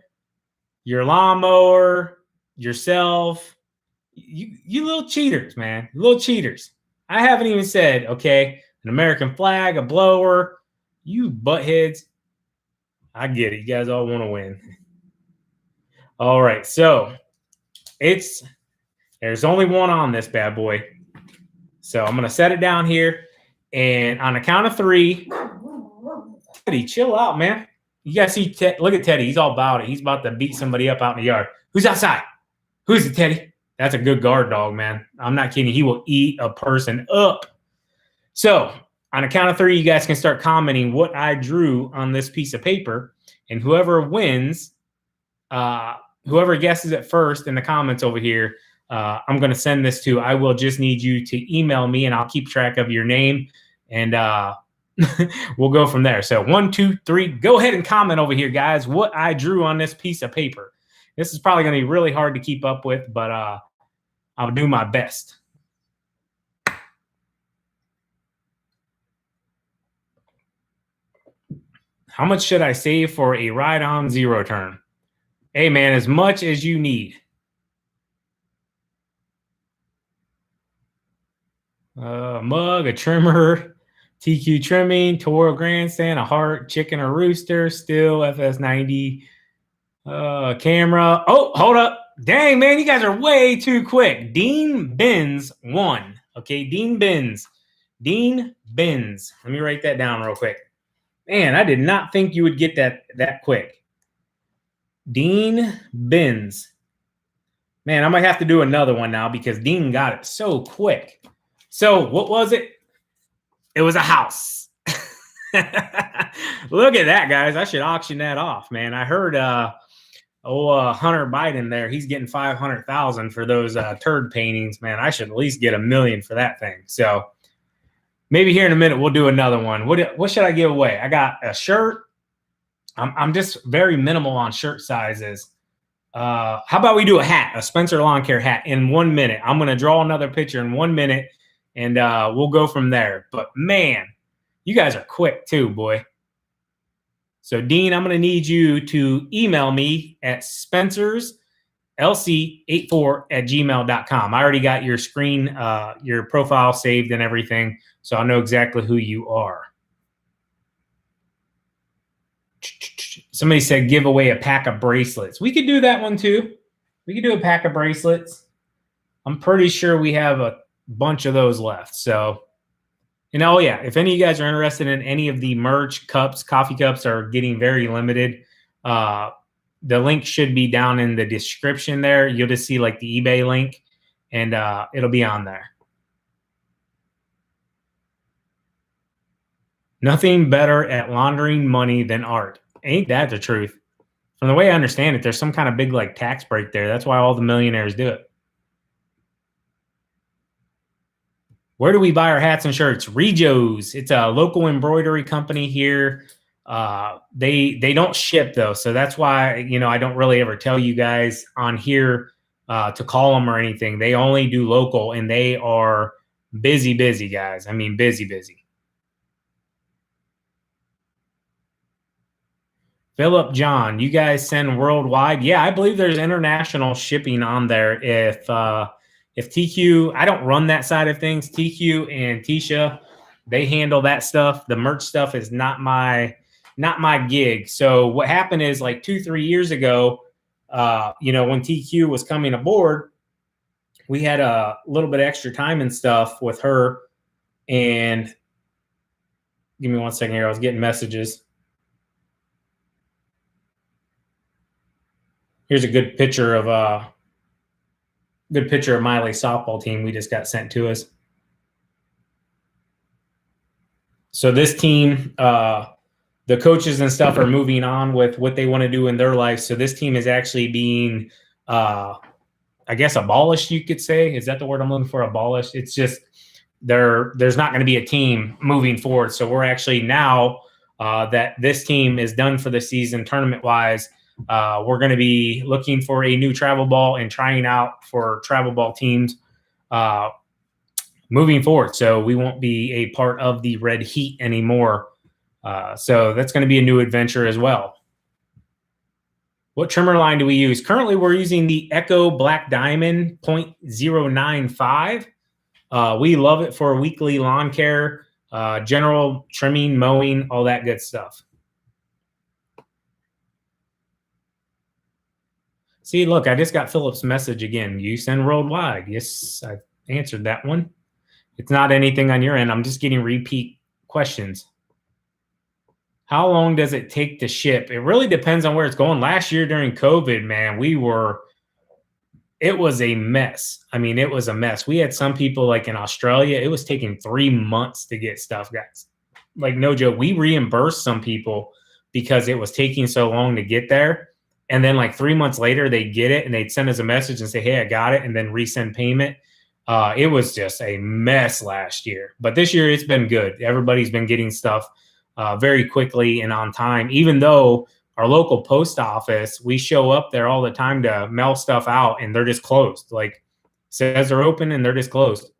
your lawnmower, yourself. You little cheaters, man. You little cheaters. I haven't even said, okay, an American flag, a blower. You buttheads. I get it. You guys all want to win. All right, so there's only one on this bad boy. So I'm gonna set it down here, and on the count of 3, Teddy, chill out, man. You guys see, look at Teddy. He's all about it. He's about to beat somebody up out in the yard. Who's outside? Who's it, Teddy? That's a good guard dog, man. I'm not kidding. He will eat a person up. So on a count of 3, you guys can start commenting what I drew on this piece of paper, and whoever wins, whoever guesses it first in the comments over here, I'm going to send this to. I will just need you to email me, and I'll keep track of your name, and we'll go from there. So 1, 2, 3, go ahead and comment over here, guys, what I drew on this piece of paper. This is probably going to be really hard to keep up with, but I'll do my best. How much should I save for a ride-on zero turn? Hey, man, as much as you need. A mug, a trimmer, TQ trimming, Toro grandstand, a heart, chicken or rooster, still FS90, camera. Oh, hold up. Dang, man, you guys are way too quick. Dean Benz won. Okay, Dean Benz. Dean Benz. Let me write that down real quick. Man, I did not think you would get that quick. Dean Benz. Man, I might have to do another one now because Dean got it so quick. So what was it? It was a house. Look at that, guys. I should auction that off, man. I heard Hunter Biden there, he's getting $500,000 for those turd paintings, man. I should at least get $1 million for that thing. So maybe here in a minute we'll do another one. What should I give away? I got a shirt. I'm just very minimal on shirt sizes. How about we do a hat, a Spencer Lawn Care hat in 1 minute? I'm going to draw another picture in 1 minute, and we'll go from there. But, man, you guys are quick too, boy. So, Dean, I'm going to need you to email me at spencerslc84@gmail.com. I already got your screen, your profile saved and everything, so I know exactly who you are. Somebody said give away a pack of bracelets. We could do that one too. We could do a pack of bracelets. I'm pretty sure we have a bunch of those left. So, oh yeah, if any of you guys are interested in any of the merch, cups, coffee cups are getting very limited. The link should be down in the description there. You'll just see like the eBay link, and it'll be on there. Nothing better at laundering money than art. Ain't that the truth? From the way I understand it, there's some kind of big like tax break there. That's why all the millionaires do it. Where do we buy our hats and shirts? Regio's. It's a local embroidery company here. They don't ship though, so that's why I don't really ever tell you guys on here to call them or anything. They only do local, and they are busy, guys. I mean, busy. Philip John, you guys send worldwide? Yeah, I believe there's international shipping on there. If TQ, I don't run that side of things. TQ and Tisha, they handle that stuff. The merch stuff is not my gig. So what happened is like 2-3 years ago, when TQ was coming aboard, we had a little bit of extra time and stuff with her. And give me 1 second here. I was getting messages. Here's a good picture of Miley's softball team we just got sent to us. So this team, the coaches and stuff are moving on with what they want to do in their life. So this team is actually being, I guess, abolished, you could say. Is that the word I'm looking for? Abolished. It's just there's not going to be a team moving forward. So we're actually now that this team is done for the season tournament-wise. We're going to be looking for a new travel ball and trying out for travel ball teams moving forward. So we won't be a part of the Red Heat anymore. So that's going to be a new adventure as well. What trimmer line do we use? Currently, we're using the Echo Black Diamond 0.095. We love it for weekly lawn care, general trimming, mowing, all that good stuff. See, look, I just got Philip's message again. You send worldwide. Yes, I answered that one. It's not anything on your end. I'm just getting repeat questions. How long does it take to ship? It really depends on where it's going. Last year during COVID, man, it was a mess. I mean, it was a mess. We had some people like in Australia, it was taking 3 months to get stuff, guys. Like, no joke. We reimbursed some people because it was taking so long to get there. And then like 3 months later, they get it and they'd send us a message and say, hey, I got it, and then resend payment. It was just a mess last year. But this year, it's been good. Everybody's been getting stuff very quickly and on time, even though our local post office, we show up there all the time to mail stuff out and they're just closed. Like, says they're open and they're just closed.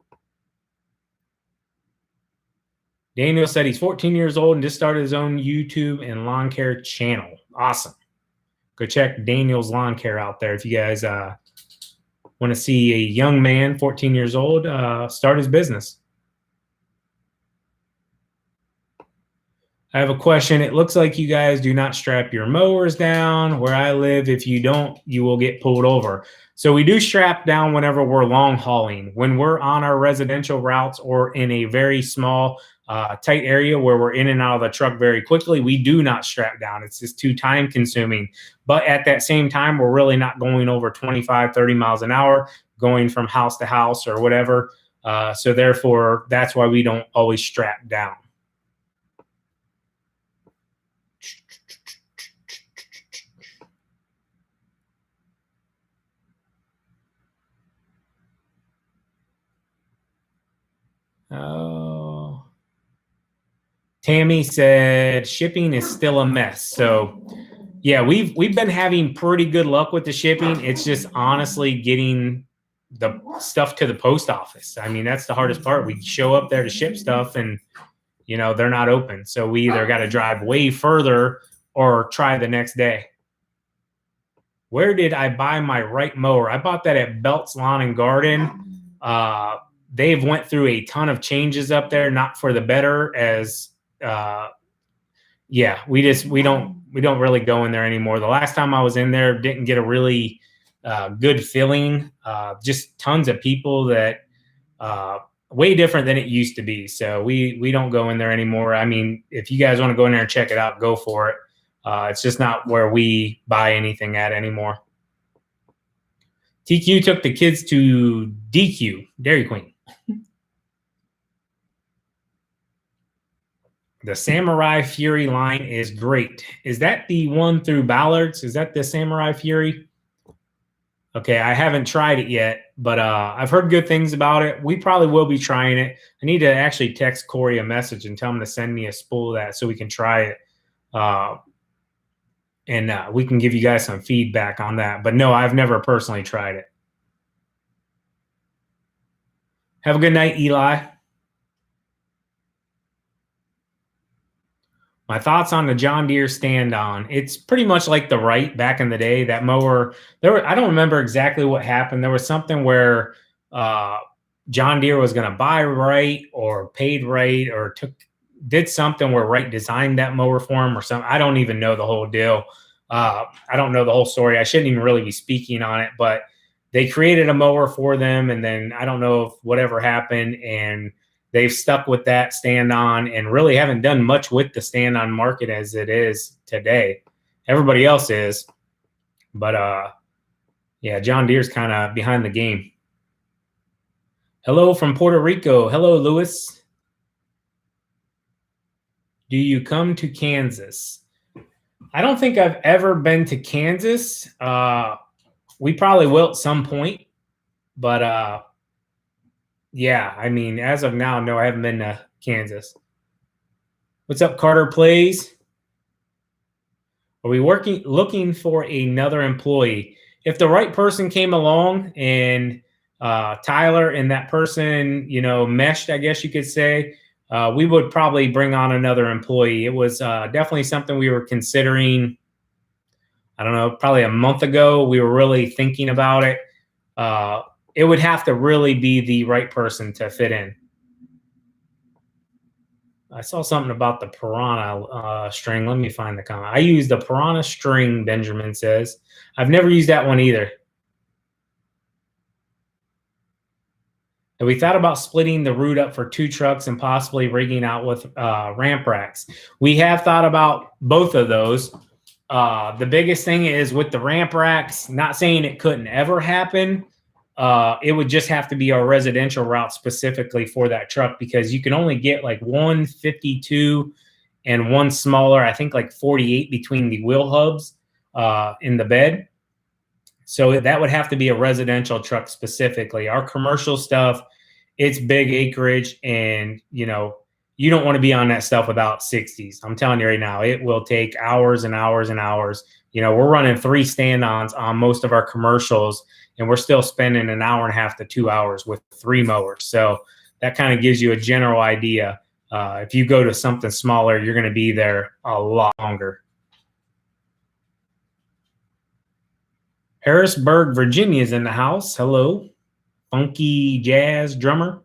Daniel said he's 14 years old and just started his own YouTube and lawn care channel. Awesome. Go check Daniel's Lawn Care out there if you guys want to see a young man, 14 years old, start his business. I have a question. It looks like you guys do not strap your mowers down. Where I live, if you don't, you will get pulled over. So we do strap down whenever we're long hauling. When we're on our residential routes or in a very small, tight area where we're in and out of the truck very quickly, we do not strap down. It's just too time consuming. But at that same time, we're really not going over 25, 30 miles an hour, going from house to house or whatever. So therefore, that's why we don't always strap down. Oh, Tammy said shipping is still a mess. So yeah, we've been having pretty good luck with the shipping. It's just honestly getting the stuff to the post office. I mean, that's the hardest part. We show up there to ship stuff and they're not open. So we either got to drive way further or try the next day. Where did I buy my right mower? I bought that at Belt's Lawn and Garden. They've went through a ton of changes up there, not for the better. As we don't really go in there anymore. The last time I was in there, didn't get a really good feeling. Just tons of people that way different than it used to be. So we don't go in there anymore. I mean, if you guys want to go in there and check it out, go for it. It's just not where we buy anything at anymore. TQ took the kids to DQ, Dairy Queen. The Samurai Fury line is great. Is that the one through Ballard's? Is that the Samurai Fury? Okay, I haven't tried it yet, but I've heard good things about it. We probably will be trying it. I need to actually text Corey a message and tell him to send me a spool of that so we can try it. And we can give you guys some feedback on that. But no, I've never personally tried it. Have a good night, Eli. My thoughts on the John Deere stand-on. It's pretty much like the Wright back in the day. That mower, I don't remember exactly what happened. There was something where John Deere was going to buy Wright or paid Wright or did something where Wright designed that mower for him or something. I don't even know the whole deal. I don't know the whole story. I shouldn't even really be speaking on it, but they created a mower for them, and then I don't know if whatever happened, and they've stuck with that stand-on and really haven't done much with the stand-on market as it is today. Everybody else is. But, yeah, John Deere's kind of behind the game. Hello from Puerto Rico. Hello, Louis. Do you come to Kansas? I don't think I've ever been to Kansas. We probably will at some point. But, yeah, I mean, as of now, no, I haven't been to Kansas. What's up, Carter Plays? Are we looking for another employee? If the right person came along and Tyler and that person, meshed, I guess you could say, we would probably bring on another employee. It was definitely something we were considering. I don't know, probably a month ago. We were really thinking about it. It would have to really be the right person to fit in. I saw something about the piranha string. Let me find the comment. I use the piranha string, Benjamin says. I've never used that one either. And we thought about splitting the route up for 2 trucks and possibly rigging out with ramp racks. We have thought about both of those. The biggest thing is with the ramp racks, not saying it couldn't ever happen. It would just have to be a residential route specifically for that truck, because you can only get like 152 and one smaller, I think like 48 between the wheel hubs in the bed. So that would have to be a residential truck specifically. Our commercial stuff, it's big acreage, and you don't want to be on that stuff without 60s. I'm telling you right now, it will take hours and hours and hours. We're running 3 stand-ons on most of our commercials, and we're still spending an hour and a half to 2 hours with 3 mowers. So that kind of gives you a general idea. If you go to something smaller, you're going to be there a lot longer. Harrisburg, Virginia is in the house. Hello, funky jazz drummer.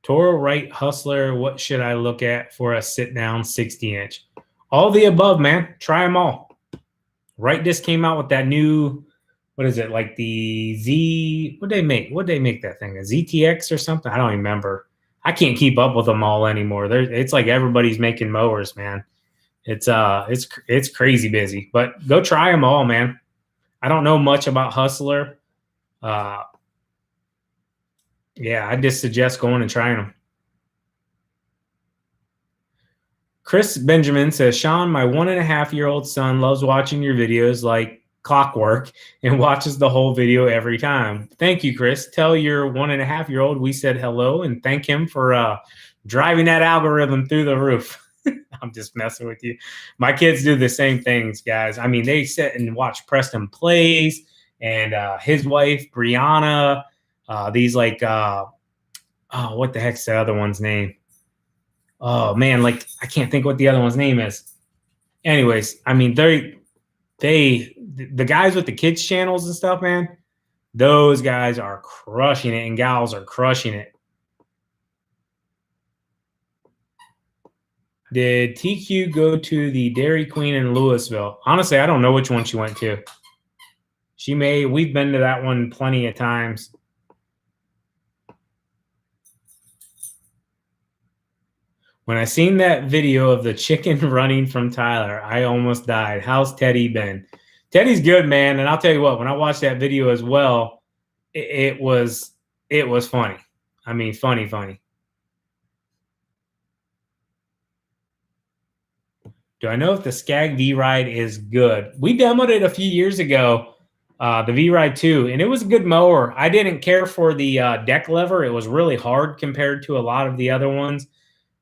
Toro Right Hustler, what should I look at for a sit-down 60-inch? All the above, man. Try them all. Right Disc came out with that new, what is it, like the Z, what they make that thing? A ZTX or something? I don't remember. I can't keep up with them all anymore. It's like everybody's making mowers, man. It's crazy busy, but go try them all, man. I don't know much about Hustler. Yeah, I just suggest going and trying them. Chris Benjamin says, Sean, my 1.5-year-old son loves watching your videos like clockwork and watches the whole video every time. Thank you, Chris. Tell your 1.5-year-old we said hello and thank him for driving that algorithm through the roof. I'm just messing with you. My kids do the same things, guys. I mean, they sit and watch Preston Plays and his wife, Brianna. These like, what the heck's the other one's name? Oh man, like I can't think what the other one's name is. Anyways, I mean, the guys with the kids channels and stuff, man, those guys are crushing it, and gals are crushing it. Did TQ go to the Dairy Queen in Louisville? Honestly, I don't know which one she went to. We've been to that one plenty of times. When I seen that video of the chicken running from Tyler, I almost died. How's Teddy been? Teddy's good, man. And I'll tell you what, when I watched that video as well, it was funny. I mean, funny. Do I know if the Skag V-Ride is good? We demoed it a few years ago, the V-Ride 2, and it was a good mower. I didn't care for the deck lever. It was really hard compared to a lot of the other ones.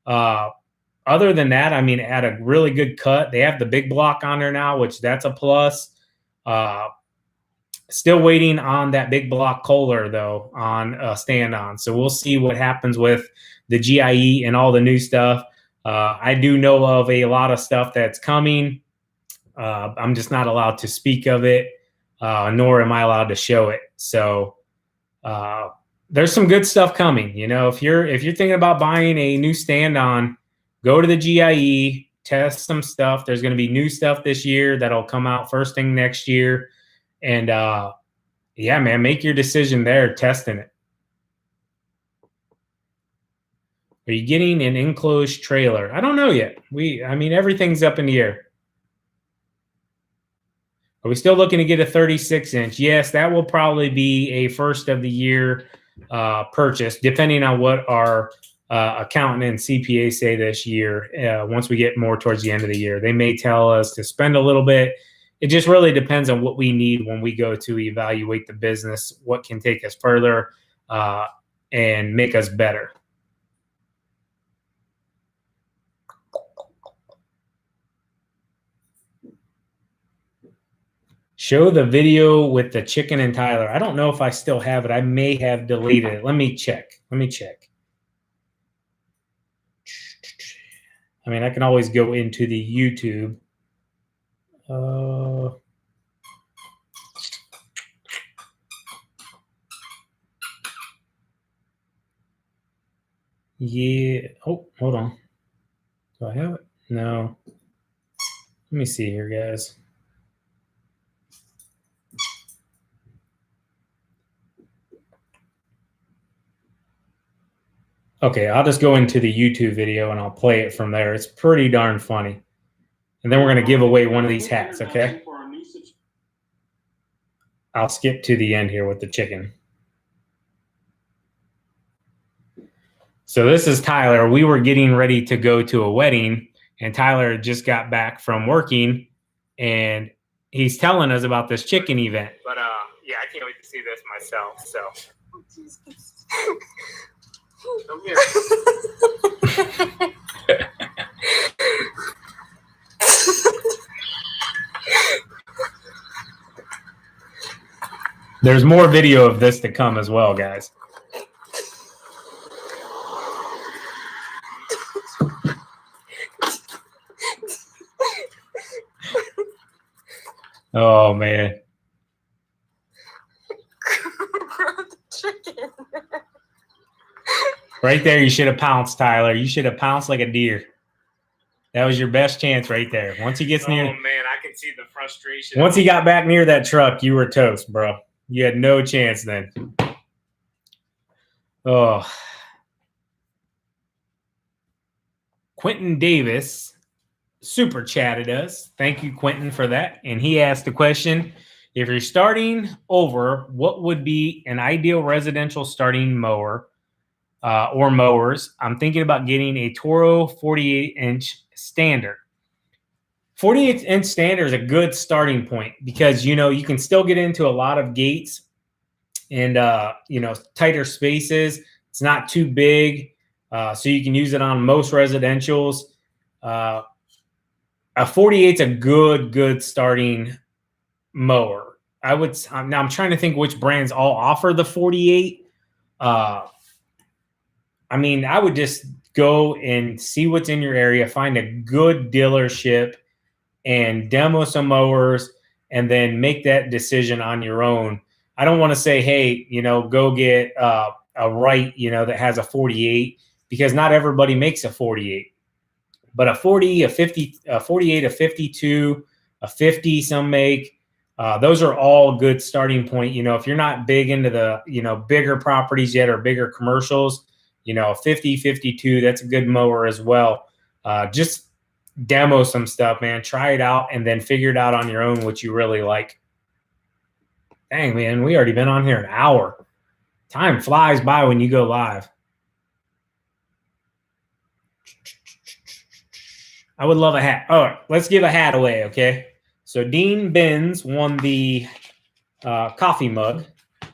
Other than that, I mean, at a really good cut. They have the big block on there now, which that's a plus. Still waiting on that big block Kohler, though, on stand-on. So we'll see what happens with the GIE and all the new stuff. I do know of a lot of stuff that's coming. I'm just not allowed to speak of it, nor am I allowed to show it. So there's some good stuff coming. If you're thinking about buying a new stand-on, go to the GIE, test some stuff. There's going to be new stuff this year that'll come out first thing next year. And yeah, man, make your decision there, testing it. Are you getting an enclosed trailer? I don't know yet. I mean, everything's up in the air. Are we still looking to get a 36-inch? Yes, that will probably be a first of the year purchase, depending on what our accountant and CPA say this year. Once we get more towards the end of the year, they may tell us to spend a little bit. it just really depends on what we need when we go to evaluate the business, what can take us further and make us better. Show the video with the chicken and Tyler. I don't know if I still have it. I may have deleted it. Let me check. I mean, I can always go into the YouTube. Yeah. Oh, hold on. Do I have it? No. Let me see here, guys. Okay, I'll just go into the YouTube video and I'll play it from there. It's pretty darn funny. And then we're going to give away one of these hats, okay? I'll skip to the end here with the chicken. So this is Tyler. We were getting ready to go to a wedding, and Tyler just got back from working, and he's telling us about this chicken event. But yeah, I can't wait to see this myself. So. Come here. There's more video of this to come as well, guys. Oh, man. Chicken. Right there, you should have pounced, Tyler. You should have pounced like a deer. That was your best chance right there. Once he gets near. Oh, man, I can see the frustration. Once he got back near that truck, you were toast, bro. You had no chance then. Oh. Quentin Davis super chatted us. Thank you, Quentin, for that. And he asked the question, if you're starting over, what would be an ideal residential starting mower or mowers? I'm thinking about getting a Toro 48-inch standard. 48-inch standard is a good starting point because, you know, you can still get into a lot of gates and, you know, tighter spaces. It's not too big, so you can use it on most residentials. A 48 is a good starting mower. Now I'm trying to think which brands all offer the 48. I mean, I would just go and see what's in your area, find a good dealership and demo some mowers and then make that decision on your own. I don't want to say, hey, you know, go get a Wright, you know, that has a 48 because not everybody makes a 48. But a 40, a 50, a 48, a 52, a 50, some make. Those are all good starting point. You know, if you're not big into the, you know, bigger properties yet or bigger commercials, you know, 50, 52, that's a good mower as well. Just demo some stuff, man. Try it out and then figure it out on your own what you really like. Dang, man, we already been on here an hour. Time flies by when you go live. I would love a hat. All right, let's give a hat away, okay? So Dean Benz won the coffee mug. I'm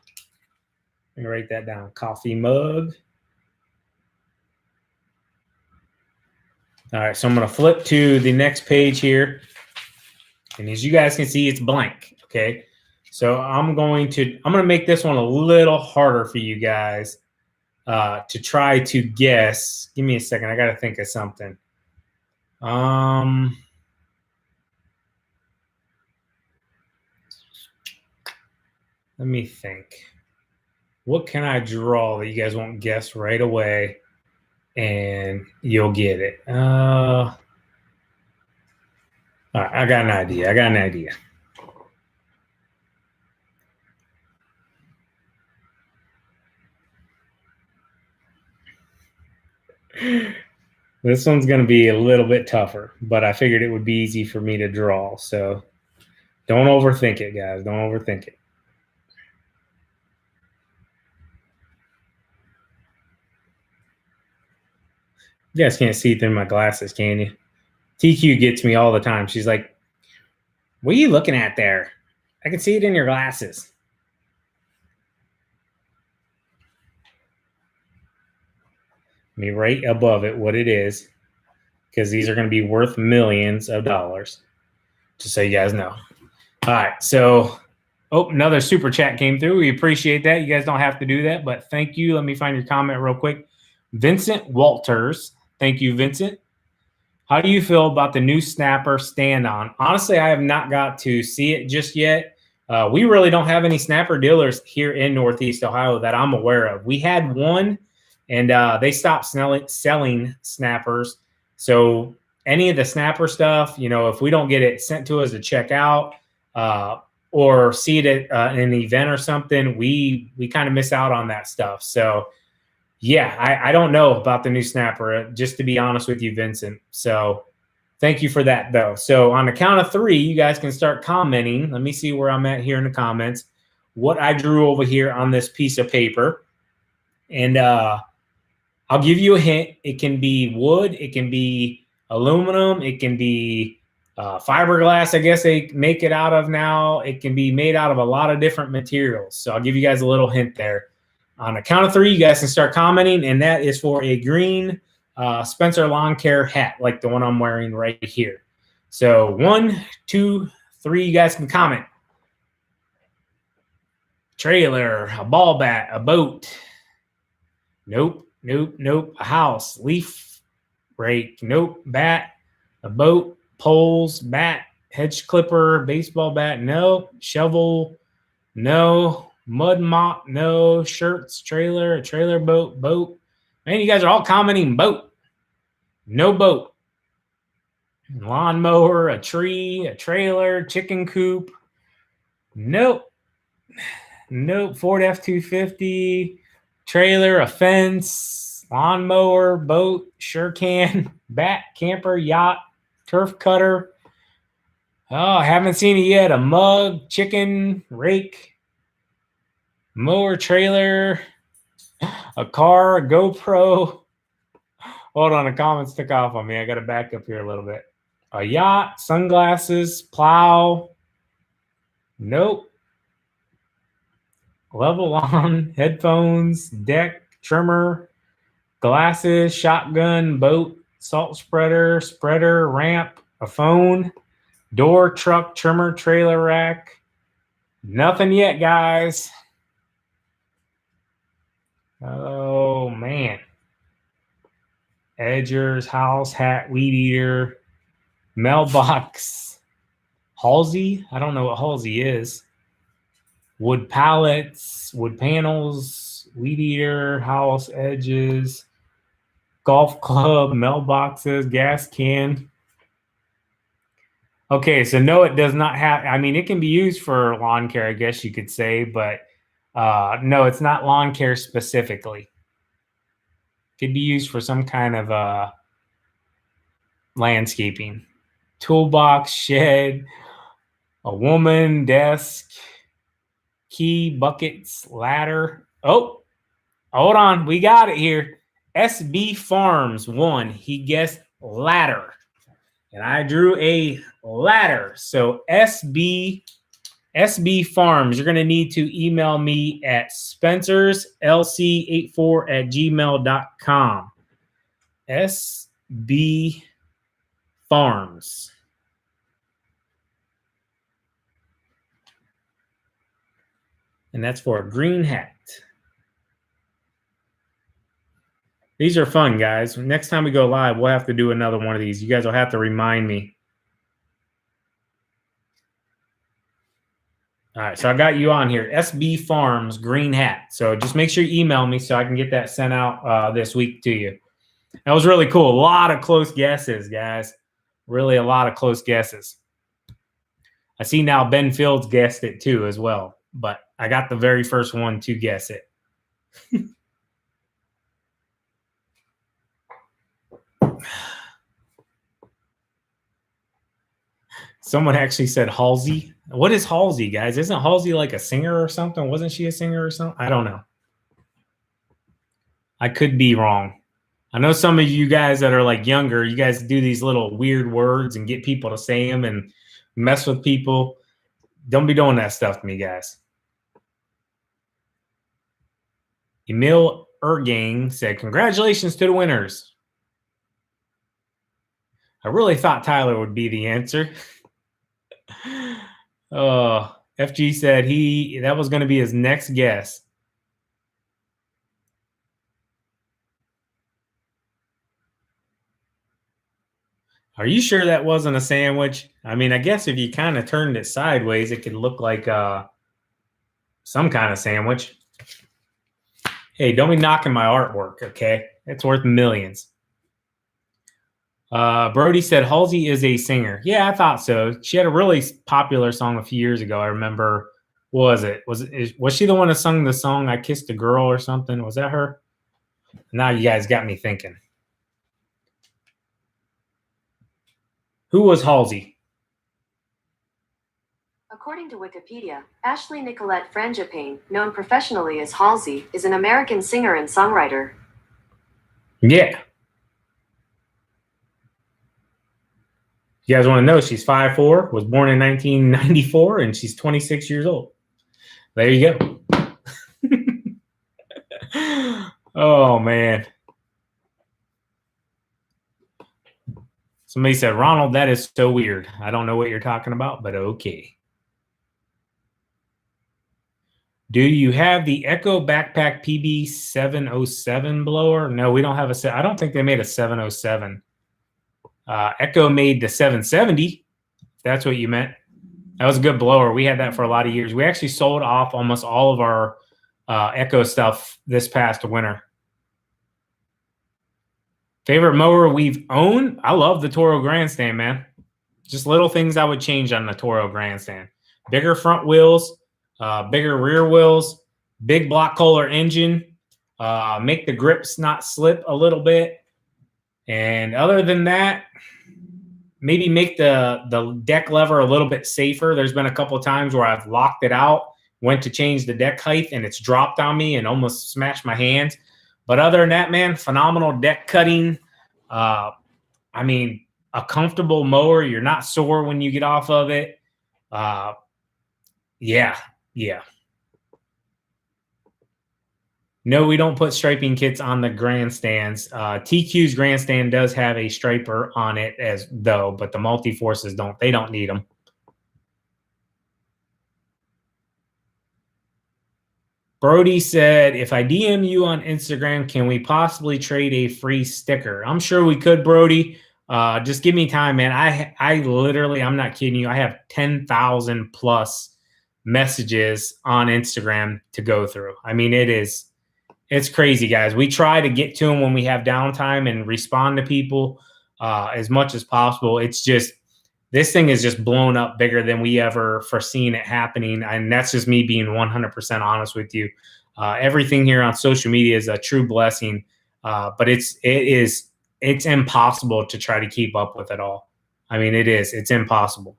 going to write that down. Coffee mug. All right, so I'm going to flip to the next page here. And as you guys can see, it's blank, okay? So I'm going to make this one a little harder for you guys to try to guess. Give me a second. I got to think of something. Let me think. What can I draw that you guys won't guess right away and you'll get it? All right, I got an idea. This one's going to be a little bit tougher, but I figured it would be easy for me to draw. So don't overthink it, guys. Don't overthink it. You guys can't see through my glasses, can you? TQ gets me all the time. She's like, What are you looking at there? I can see it in your glasses. Me right above it what it is, because these are going to be worth millions of dollars, just so you guys know. All right, so another super chat came through. We appreciate that. You guys don't have to do that, but thank you. Let me find your comment real quick. Vincent Walters, thank you, Vincent. How do you feel about the new snapper stand-on? Honestly, I have not got to see it just yet. We really don't have any snapper dealers here in Northeast Ohio that I'm aware of. We had one, and they stopped selling snappers. So any of the snapper stuff, if we don't get it sent to us to check out or see it at an event or something, we kind of miss out on that stuff. So yeah, I don't know about the new snapper, just to be honest with you, Vincent. So thank you for that, though. So on the count of 3, you guys can start commenting. Let me see where I'm at here in the comments. What I drew over here on this piece of paper. And I'll give you a hint. It can be wood. It can be aluminum. It can be fiberglass, I guess they make it out of now. It can be made out of a lot of different materials. So I'll give you guys a little hint there. On the count of 3, you guys can start commenting, and that is for a green Spencer Lawn Care hat, like the one I'm wearing right here. So 1, 2, 3, you guys can comment. Trailer, a ball bat, a boat. Nope, nope, nope. A house, leaf rake. Nope, bat, a boat, poles, bat, hedge clipper, baseball bat. No, shovel. No. Mud mop, no. Shirts, trailer, a trailer boat, boat. Man, you guys are all commenting boat. No boat. Lawnmower, a tree, a trailer, chicken coop. Nope. Nope. Ford F-250, trailer, a fence, lawnmower, boat, sure can, bat, camper, yacht, turf cutter. Oh, I haven't seen it yet. A mug, chicken, rake, mower, trailer, a car, a GoPro. Hold on, the comments took off on me. I got to back up here a little bit. A yacht, sunglasses, plow. Nope. Level lawn, headphones, deck, trimmer, glasses, shotgun, boat, salt spreader, ramp, a phone, door, truck, trimmer, trailer rack. Nothing yet, guys. Oh, man. Edgers, house, hat, weed eater, mailbox, Halsey. I don't know what Halsey is. Wood pallets, wood panels, weed eater, house edges, golf club, mailboxes, gas can. Okay, so no, it does not have. I mean, it can be used for lawn care, I guess you could say, but no, it's not lawn care specifically. Could be used for some kind of landscaping. Toolbox, shed, a woman, desk, key, buckets, ladder. Oh, hold on. We got it here. SB Farms won. He guessed ladder. And I drew a ladder. So SB Farms, you're going to need to email me at spencerslc84@gmail.com. SB Farms. And that's for a green hat. These are fun, guys. Next time we go live, we'll have to do another one of these. You guys will have to remind me. All right, so I got you on here. SB Farms green hat. So just make sure you email me so I can get that sent out this week to you. That was really cool. A lot of close guesses, guys. Really a lot of close guesses. I see now Ben Fields guessed it too as well, but I got the very first one to guess it. Someone actually said Halsey. What is Halsey, guys? Isn't Halsey like a singer or something? Wasn't she a singer or something? I don't know. I could be wrong. I know some of you guys that are like younger, you guys do these little weird words and get people to say them and mess with people. Don't be doing that stuff to me, guys. Emil Ergang said, congratulations to the winners. I really thought Tyler would be the answer. Oh, FG said that was going to be his next guess. Are you sure that wasn't a sandwich? I mean, I guess if you kind of turned it sideways, it could look like some kind of sandwich. Hey, don't be knocking my artwork, okay? It's worth millions. Brody said Halsey is a singer. Yeah, I thought so. She had a really popular song a few years ago. I remember. What was it? Was she the one that sung the song "I Kissed a Girl" or something? Was that her? Now you guys got me thinking. Who was Halsey? According to Wikipedia, Ashley Nicolette Frangipane, known professionally as Halsey, is an American singer and songwriter. Yeah. You guys want to know she's 5'4", was born in 1994, and she's 26 years old. There you go. Oh, man. Somebody said, Ronald, that is so weird. I don't know what you're talking about, but okay. Do you have the Echo Backpack PB 707 blower? No, we don't have a. I don't think they made a 707. Echo made the 770. If that's what you meant. That was a good blower. We had that for a lot of years. We actually sold off almost all of our Echo stuff this past winter. Favorite mower we've owned? I love the Toro Grandstand, man. Just little things I would change on the Toro Grandstand. Bigger front wheels, bigger rear wheels, big block collar engine, make the grips not slip a little bit. And other than that, maybe make the deck lever a little bit safer. There's been a couple of times where I've locked it out, went to change the deck height, and it's dropped on me and almost smashed my hands. But other than that, man, phenomenal deck cutting. I mean, a comfortable mower. You're not sore when you get off of it. Yeah. No, we don't put striping kits on the grandstands. TQ's grandstand does have a striper on it but the multi-forces don't. They don't need them. Brody said, if I DM you on Instagram, can we possibly trade a free sticker? I'm sure we could, Brody. Just give me time, man. I literally, I'm not kidding you. I have 10,000 plus messages on Instagram to go through. I mean, it's crazy, guys. We try to get to them when we have downtime and respond to people as much as possible. It's just, this thing is just blown up bigger than we ever foreseen it happening. And that's just me being 100% honest with you. Everything here on social media is a true blessing, but it's impossible to try to keep up with it all. I mean, it's impossible.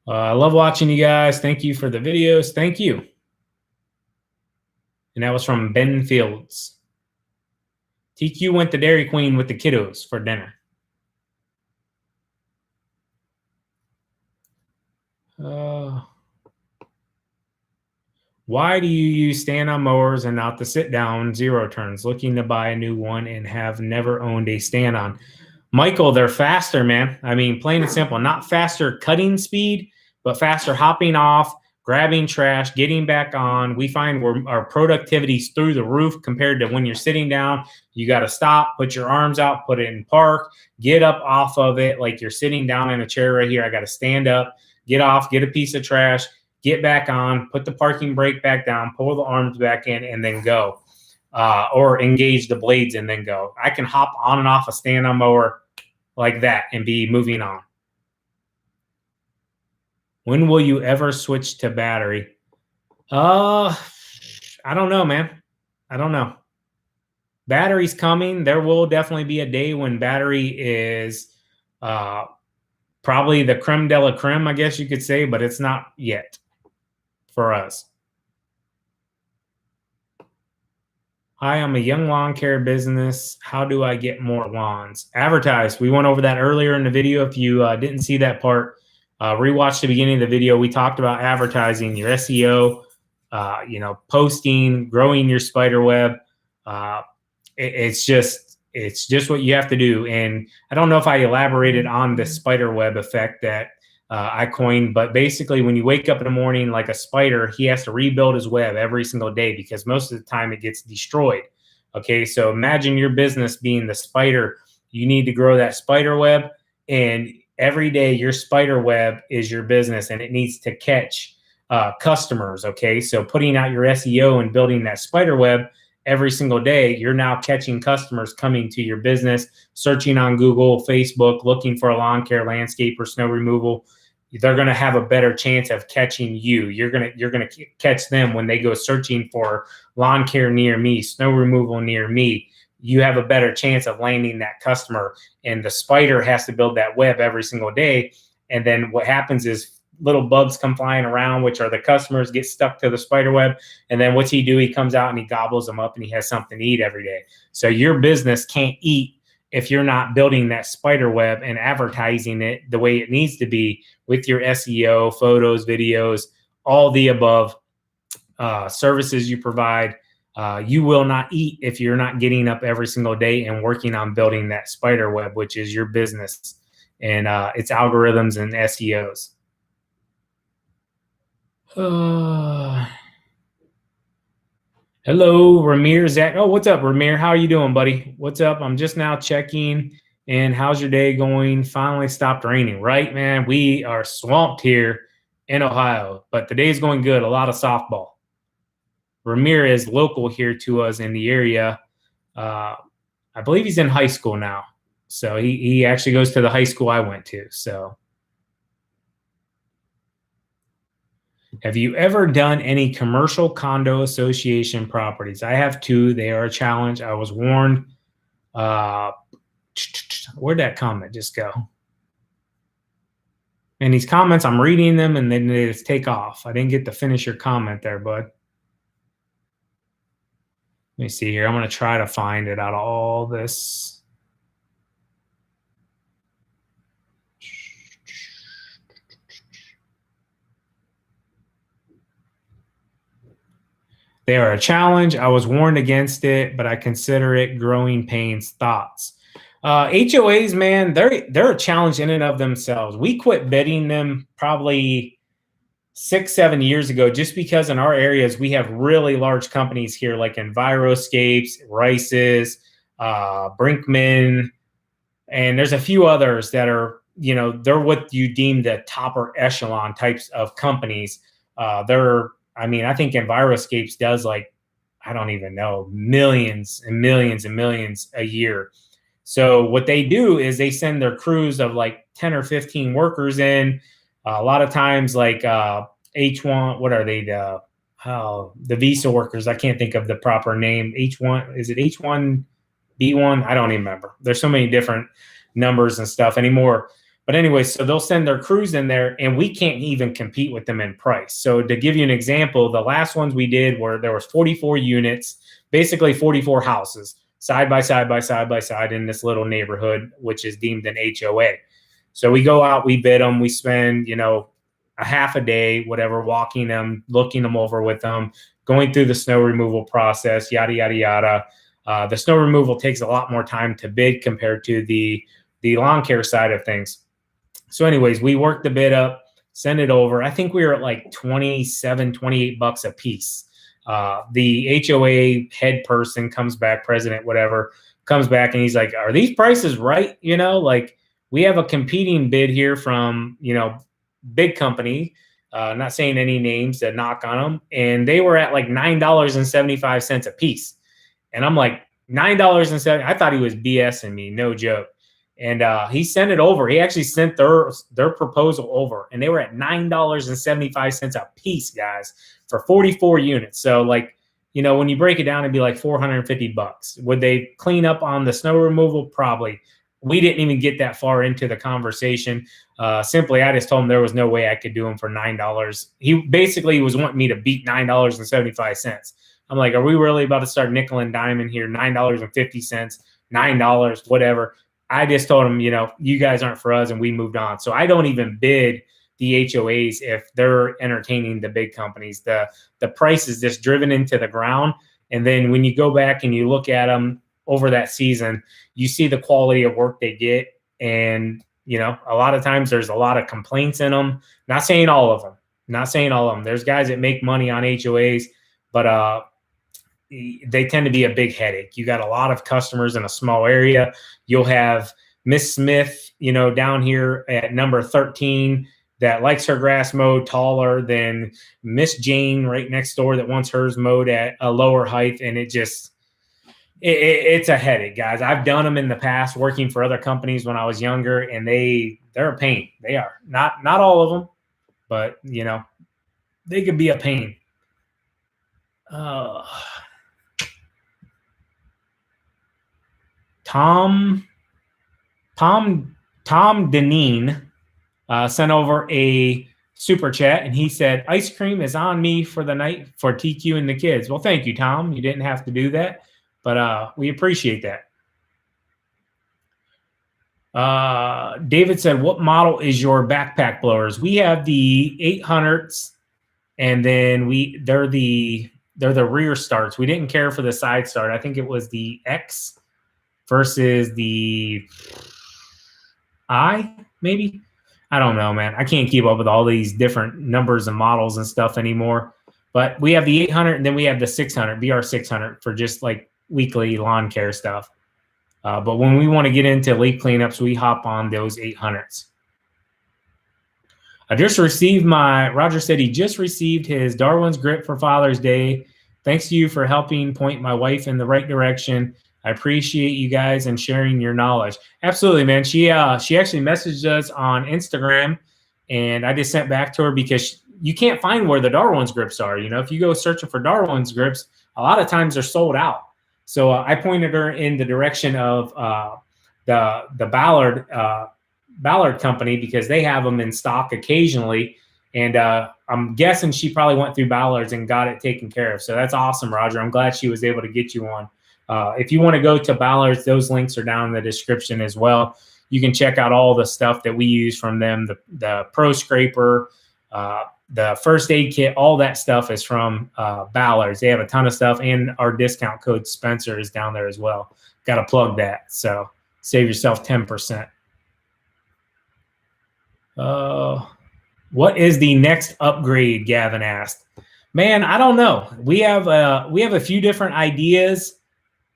I love watching you guys. Thank you for the videos. Thank you. And that was from Ben Fields. TQ went to Dairy Queen with the kiddos for dinner. Why do you use stand-on mowers and not the sit-down zero turns? Looking to buy a new one and have never owned a stand-on. Michael, they're faster, man. I mean, plain and simple. Not faster cutting speed, but faster hopping off, grabbing trash, getting back on. We find our productivity's through the roof compared to when you're sitting down. You got to stop, put your arms out, put it in park, get up off of it like you're sitting down in a chair right here. I got to stand up, get off, get a piece of trash, get back on, put the parking brake back down, pull the arms back in, and then go. Or engage the blades and then go. I can hop on and off a stand-on mower like that and be moving on. When will you ever switch to battery? I don't know, man. I don't know. Battery's coming. There will definitely be a day when battery is probably the creme de la creme, I guess you could say, but it's not yet for us. Hi, I'm a young lawn care business. How do I get more lawns? Advertise. We went over that earlier in the video. If you didn't see that part, rewatch the beginning of the video. We talked about advertising, your SEO, posting, growing your spider web. It's just what you have to do. And I don't know if I elaborated on the spider web effect that I coined, but basically when you wake up in the morning like a spider, he has to rebuild his web every single day because most of the time it gets destroyed. Okay, so imagine your business being the spider. You need to grow that spider web, and every day your spider web is your business, and it needs to catch customers. Okay, so putting out your SEO and building that spider web every single day, you're now catching customers coming to your business, searching on Google, Facebook, looking for a lawn care, landscape, or snow removal. They're going to have a better chance of catching you. You're going to catch them when they go searching for lawn care near me, snow removal near me. You have a better chance of landing that customer. And the spider has to build that web every single day. And then what happens is little bugs come flying around, which are the customers, get stuck to the spider web. And then what's he do? He comes out and he gobbles them up and he has something to eat every day. So your business can't eat if you're not building that spider web and advertising it the way it needs to be with your SEO, photos, videos, all the above services you provide. You will not eat if you're not getting up every single day and working on building that spider web, which is your business and its algorithms and SEOs. Hello, Ramir, Zach. Oh, what's up, Ramir? How are you doing, buddy? What's up? I'm just now checking. And how's your day going? Finally stopped raining, right, man? We are swamped here in Ohio, but the day's going good. A lot of softball. Ramir is local here to us in the area. I believe he's in high school now. So he actually goes to the high school I went to. So have you ever done any commercial condo association properties? I have two. They are a challenge. I was warned. Where'd that comment just go? And these comments, I'm reading them and then they just take off. I didn't get to finish your comment there, bud. Let me see here. I'm going to try to find it out of all this. They are a challenge. I was warned against it, but I consider it growing pains. Thoughts? HOAs, man, they're a challenge in and of themselves. We quit bidding them probably 6-7 years ago, just because in our areas we have really large companies here like Enviroscapes, Rice's, Brinkman, and there's a few others that are, they're what you deem the topper echelon types of companies. I think Enviroscapes does I don't even know, millions and millions and millions a year. So what they do is they send their crews of 10 or 15 workers in. A lot of times H1, what are they? The visa workers. I can't think of the proper name. H1, is it H1B1? I don't even remember. There's so many different numbers and stuff anymore. But anyway, so they'll send their crews in there and we can't even compete with them in price. So to give you an example, the last ones we did were there was 44 units, basically 44 houses, side by side in this little neighborhood, which is deemed an HOA. So we go out, we bid them, we spend, a half a day, whatever, walking them, looking them over with them, going through the snow removal process, yada, yada, yada. The snow removal takes a lot more time to bid compared to the lawn care side of things. So anyways, we worked the bid up, send it over. I think we were at $27-$28 a piece. The HOA head person comes back, president, whatever, comes back and he's like, are these prices right? We have a competing bid here from, big company, not saying any names to knock on them. And they were at $9.75 a piece. And I'm like, $9.70. I thought he was BSing me, no joke. And he sent it over. He actually sent their proposal over, and they were at $9.75 a piece, guys, for 44 units. So when you break it down, it'd be $450. Would they clean up on the snow removal? Probably. We didn't even get that far into the conversation. Simply, I just told him there was no way I could do them for $9. He basically was wanting me to beat $9.75. I'm like, are we really about to start nickel and diming here? $9.50, $9, whatever. I just told them, you guys aren't for us, and we moved on. So I don't even bid the HOAs if they're entertaining the big companies. The price is just driven into the ground. And then when you go back and you look at them over that season, you see the quality of work they get. And, a lot of times there's a lot of complaints in them. Not saying all of them. There's guys that make money on HOAs, but they tend to be a big headache. You got a lot of customers in a small area. You'll have Miss Smith, down here at number 13 that likes her grass mowed taller than Miss Jane right next door that wants hers mowed at a lower height. And it's a headache, guys. I've done them in the past working for other companies when I was younger, and they're a pain. They are. Not all of them, but, they could be a pain. Tom Deneen sent over a super chat, and he said, ice cream is on me for the night for TQ and the kids. Well, thank you, Tom. You didn't have to do that, but we appreciate that. David said, what model is your backpack blowers? We have the 800s, and then they're the rear starts. We didn't care for the side start. I think it was the X versus the I, maybe. I don't know, man. I can't keep up with all these different numbers and models and stuff anymore. But we have the 800, and then we have the 600, BR600 for just like weekly lawn care stuff. But when we want to get into leaf cleanups, we hop on those 800s. Roger said he just received his Darwin's grip for Father's Day. Thanks to you for helping point my wife in the right direction. I appreciate you guys and sharing your knowledge. Absolutely, man. She actually messaged us on Instagram, and I just sent back to her because you can't find where the Darwin's grips are. If you go searching for Darwin's grips, a lot of times they're sold out. So I pointed her in the direction of the Ballard company because they have them in stock occasionally. And I'm guessing she probably went through Ballard's and got it taken care of. So that's awesome, Roger. I'm glad she was able to get you one. If you want to go to Ballard's, those links are down in the description as well. You can check out all the stuff that we use from them, the Pro Scraper, the first aid kit, all that stuff is from Ballard's. They have a ton of stuff, and our discount code Spencer is down there as well. Got to plug that. So save yourself 10%. What is the next upgrade? Gavin asked. Man, I don't know. We have a few different ideas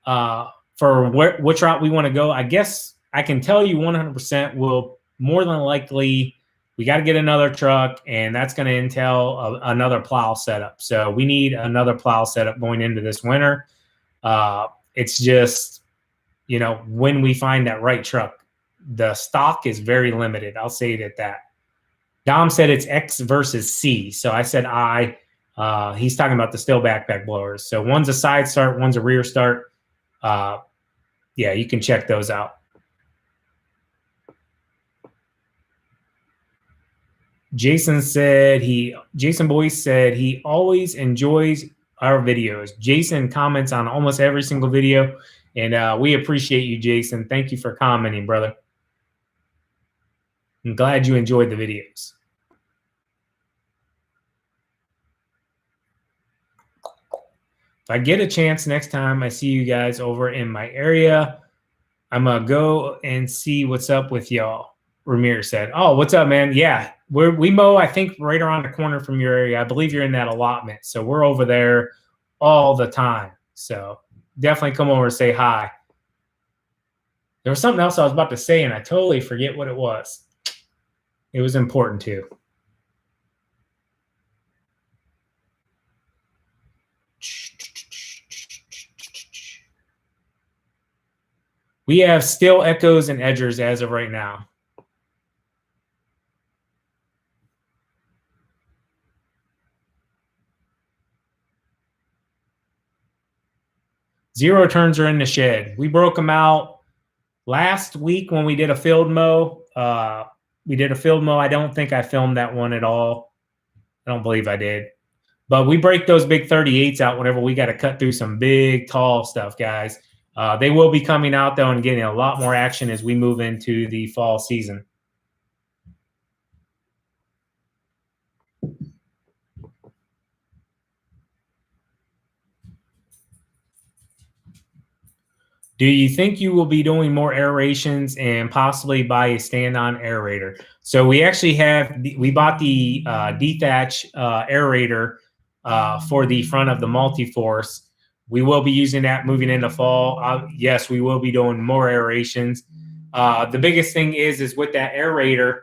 for which route we want to go. I guess I can tell you 100% we'll more than likely we got to get another truck, and that's going to entail another plow setup. So we need another plow setup going into this winter. It's just, when we find that right truck, the stock is very limited. I'll say it at that. Dom said it's X versus C. So I said I. He's talking about the still backpack blowers. So one's a side start, one's a rear start. Yeah, you can check those out. Jason Boyce said he always enjoys our videos. Jason comments on almost every single video, and we appreciate you, Jason. Thank you for commenting, brother. I'm glad you enjoyed the videos. If I get a chance next time I see you guys over in my area, I'm going to go and see what's up with y'all. Ramirez said, oh, what's up, man? Yeah, we mow, I think, right around the corner from your area. I believe you're in that allotment. So we're over there all the time. So definitely come over and say hi. There was something else I was about to say, and I totally forget what it was. It was important, too. We have still echoes and edgers as of right now. Zero turns are in the shed. We broke them out last week when we did a field mow. I don't think I filmed that one at all. I don't believe I did. But we break those big 38s out whenever we got to cut through some big, tall stuff, guys. They will be coming out, though, and getting a lot more action as we move into the fall season. Do you think you will be doing more aerations and possibly buy a stand-on aerator? So we actually we bought the dethatch aerator for the front of the multi-force. We will be using that moving into fall. Yes, we will be doing more aerations. The biggest thing is with that aerator,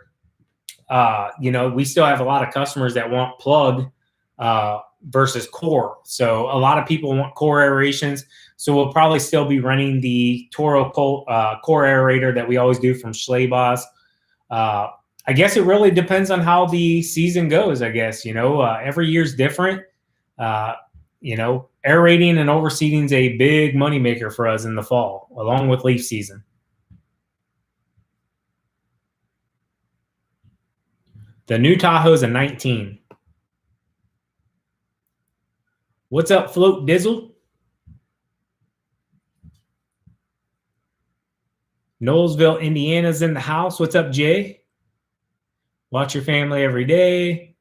we still have a lot of customers that want plug versus core. So a lot of people want core aerations. So we'll probably still be running the Toro core aerator that we always do from Schleyboss. I guess it really depends on how the season goes, I guess. Every year's different. Aerating and overseeding is a big moneymaker for us in the fall, along with leaf season. The new Tahoe is a 19. What's up, Float Dizzle? Knowlesville, Indiana's in the house. What's up, Jay? Watch your family every day.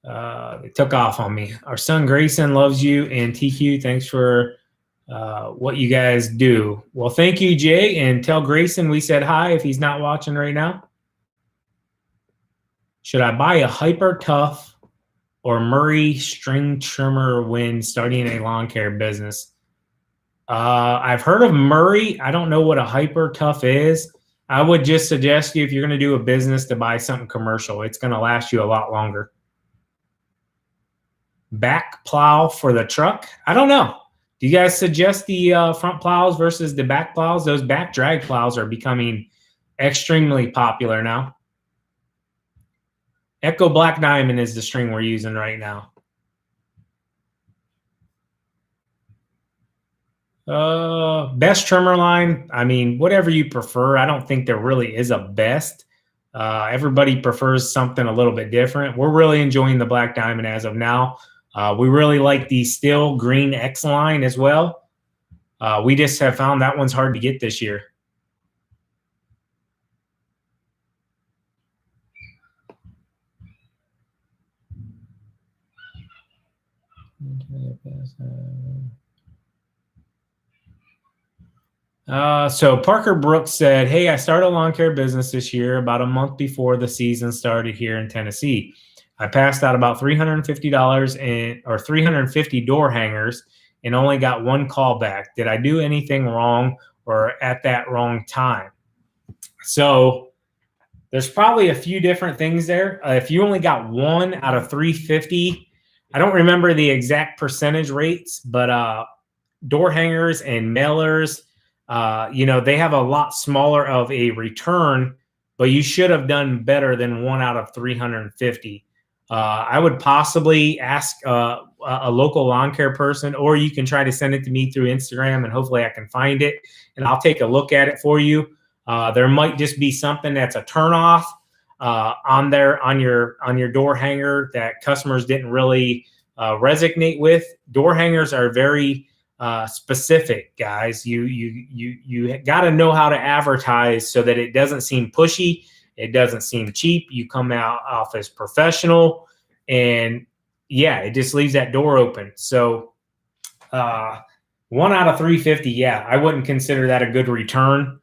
They took off on me. Our son Grayson loves you, and TQ, thanks for what you guys do. Well, thank you, Jay, and tell Grayson we said hi if he's not watching right now. Should I buy a Hyper Tough or Murray string trimmer when starting a lawn care business? I've heard of Murray. I don't know what a Hyper Tough is. I would just suggest you, if you're going to do a business, to buy something commercial. It's going to last you a lot longer. Back plow for the truck? I don't know. Do you guys suggest the front plows versus the back plows? Those back drag plows are becoming extremely popular now. Echo Black Diamond is the string we're using right now. Best trimmer line, I mean, whatever you prefer. I don't think there really is a best. Everybody prefers something a little bit different. We're really enjoying the Black Diamond as of now. We really like the Steel Green X line as well. We just have found that one's hard to get this year. So Parker Brooks said, hey, I started a lawn care business this year about a month before the season started here in Tennessee. I passed out about $350 or 350 door hangers and only got one call back. Did I do anything wrong or at that wrong time? So there's probably a few different things there. If you only got one out of 350, I don't remember the exact percentage rates, but door hangers and mailers, they have a lot smaller of a return, but you should have done better than 1 out of 350. I would possibly ask a local lawn care person, or you can try to send it to me through Instagram and hopefully I can find it and I'll take a look at it for you. There might just be something that's a turnoff on your door hanger that customers didn't really resonate with. Door hangers are very specific, guys. You got to know how to advertise so that it doesn't seem pushy, it doesn't seem cheap. You come out off as professional, and yeah, it just leaves that door open. So 1 out of 350, yeah, I wouldn't consider that a good return.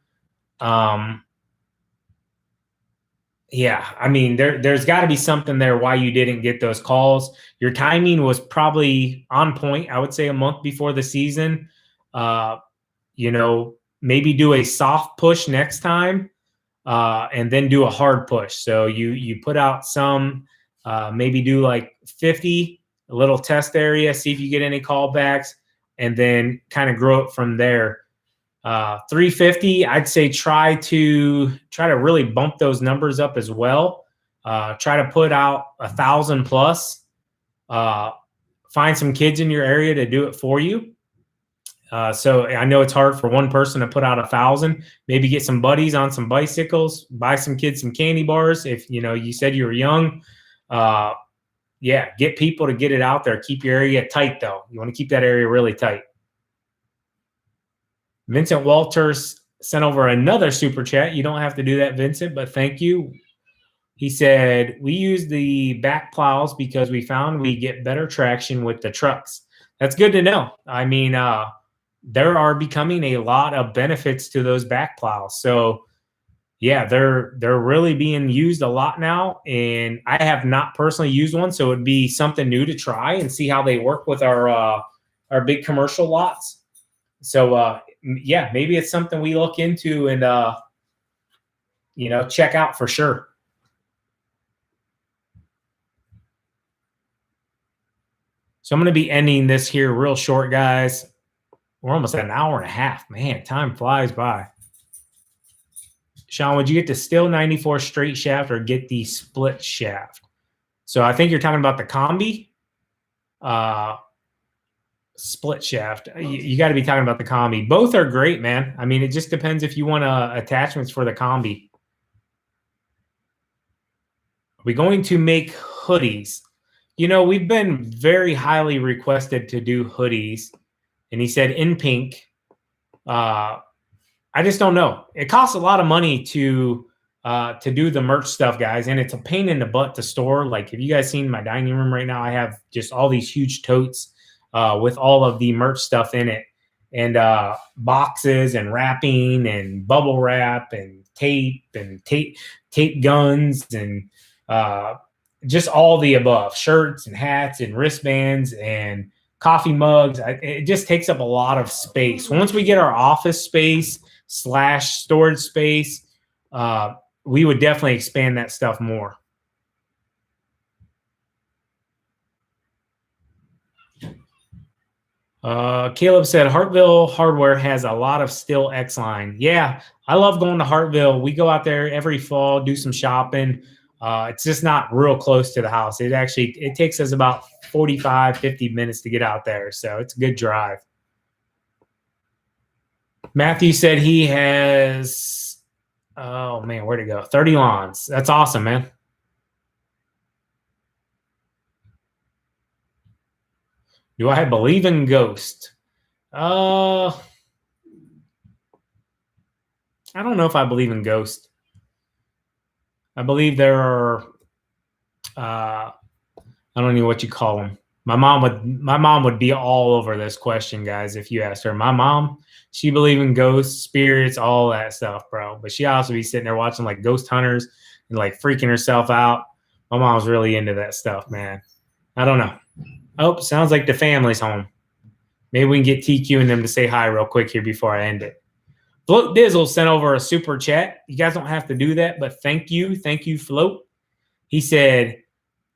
Yeah, I mean, there's got to be something there why you didn't get those calls. Your timing was probably on point. I would say a month before the season. Maybe do a soft push next time, and then do a hard push. So you put out some, maybe do like 50, a little test area, see if you get any callbacks, and then kind of grow it from there. 350, I'd say try to really bump those numbers up as well. Try to put out 1,000 plus. Find some kids in your area to do it for you. So I know it's hard for one person to put out 1,000. Maybe get some buddies on some bicycles, buy some kids some candy bars. If you said you were young, yeah, get people to get it out there. Keep your area tight, though. You want to keep that area really tight. Vincent Walters sent over another super chat. You don't have to do that, Vincent, but thank you. He said, we use the back plows because we found we get better traction with the trucks. That's good to know. I mean, there are becoming a lot of benefits to those back plows. So yeah, they're really being used a lot now. And I have not personally used one, so it'd be something new to try and see how they work with our big commercial lots. So yeah, maybe it's something we look into and check out for sure. So I'm going to be ending this here real short, guys. We're almost at an hour and a half. Man, time flies by. Sean, would you get the still 94 straight shaft or get the split shaft? So I think you're talking about the combi. Split shaft. You got to be talking about the combi. Both are great, man. I mean, it just depends if you want attachments for the combi. Are we going to make hoodies? We've been very highly requested to do hoodies. And he said in pink. I just don't know. It costs a lot of money to do the merch stuff, guys, and it's a pain in the butt to store. Like, have you guys seen my dining room right now? I have just all these huge totes with all of the merch stuff in it, and boxes and wrapping and bubble wrap and tape guns and just all the above, shirts and hats and wristbands and coffee mugs. It just takes up a lot of space. Once we get our office space / storage space, we would definitely expand that stuff more. Caleb said Hartville Hardware has a lot of Still X line. Yeah, I love going to Hartville. We go out there every fall, do some shopping. It's just not real close to the house. It takes us about 45, 50 minutes to get out there. So it's a good drive. Matthew said he has, oh man, where'd it go? 30 lawns. That's awesome, man. Do I believe in ghosts? I don't know if I believe in ghosts. I believe there are, I don't know what you call them. My mom would be all over this question, guys, if you asked her. My mom, she believe in ghosts, spirits, all that stuff, bro. But she also be sitting there watching like ghost hunters and like freaking herself out. My mom's really into that stuff, man. I don't know. Oh, sounds like the family's home. Maybe we can get TQ and them to say hi real quick here before I end it. Float Dizzle sent over a super chat. You guys don't have to do that, but thank you. Thank you, Float. He said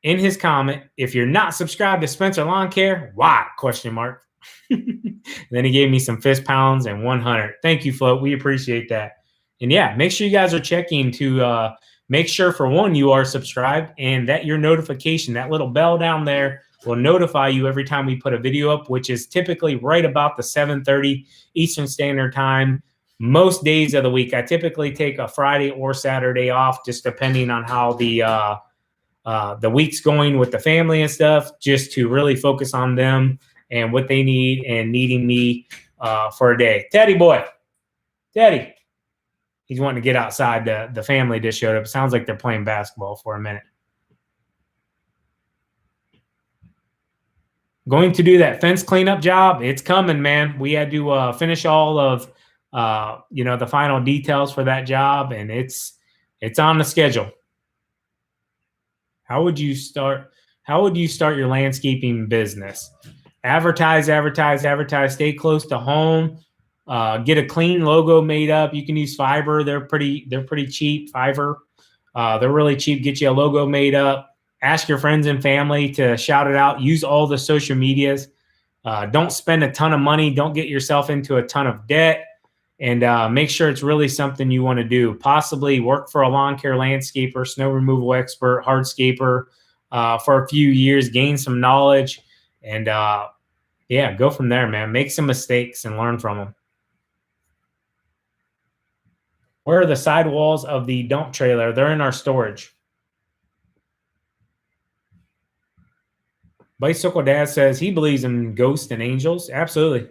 in his comment, if you're not subscribed to Spencer Lawn Care, why? Question mark. Then he gave me some fist pounds and 100. Thank you, Float. We appreciate that. And yeah, make sure you guys are checking to make sure, for one, you are subscribed and that your notification, that little bell down there, will notify you every time we put a video up, which is typically right about the 7:30 Eastern Standard Time. Most days of the week. I typically take a Friday or Saturday off, just depending on how the week's going with the family and stuff, just to really focus on them and what they need and needing me for a day. Teddy boy. Teddy. He's wanting to get outside. The family just showed up. It sounds like they're playing basketball for a minute. Going to do that fence cleanup job. It's coming, man. We had to finish all of the final details for that job, and it's on the schedule. How would you start your landscaping business? Advertise. Stay close to home. Get a clean logo made up. You can use Fiverr. They're pretty cheap. Fiverr. They're really cheap. Get you a logo made up. Ask your friends and family to shout it out. Use all the social medias. Don't spend a ton of money. Don't get yourself into a ton of debt. And make sure it's really something you want to do. Possibly work for a lawn care landscaper, snow removal expert, hardscaper for a few years, gain some knowledge, and go from there, man. Make some mistakes and learn from them. Where are the sidewalls of the dump trailer? They're in our storage. Bicycle Dad says he believes in ghosts and angels. Absolutely.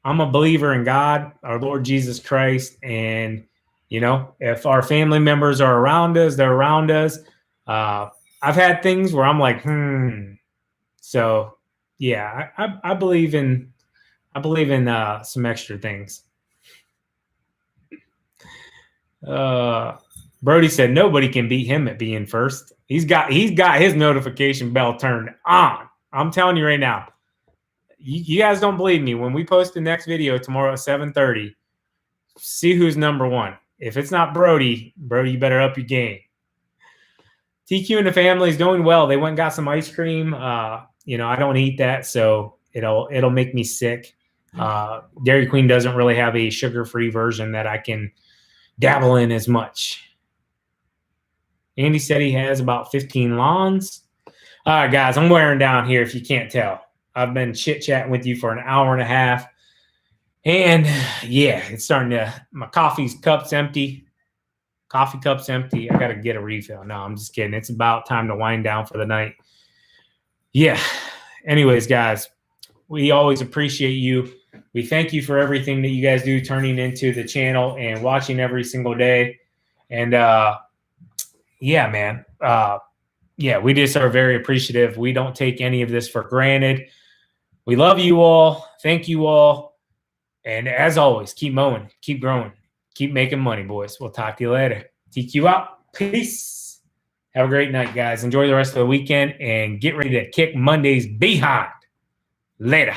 I'm a believer in God, our Lord Jesus Christ. And, you know, if our family members are around us, they're around us. I've had things where I'm like, So, yeah, I believe in some extra things. Brody said nobody can beat him at being first. He's got his notification bell turned on. I'm telling you right now. You guys don't believe me. When we post the next video tomorrow at 7:30, see who's number one. If it's not Brody, you better up your game. TQ and the family is doing well. They went and got some ice cream. You know, I don't eat that, so it'll make me sick. Dairy Queen doesn't really have a sugar-free version that I can dabble in as much. Andy said he has about 15 lawns. All right, guys, I'm wearing down here if you can't tell. I've been chit-chatting with you for an hour and a half. And, yeah, it's starting to – my coffee cup's empty. Coffee cup's empty. I got to get a refill. No, I'm just kidding. It's about time to wind down for the night. Yeah. Anyways, guys, we always appreciate you. We thank you for everything that you guys do, turning into the channel and watching every single day. And, yeah, man. Yeah, we just are very appreciative. We don't take any of this for granted. We love you all. Thank you all. And as always, keep mowing, keep growing, keep making money, boys. We'll talk to you later. TQ out. Peace. Have a great night, guys. Enjoy the rest of the weekend and get ready to kick Monday's behind. Later.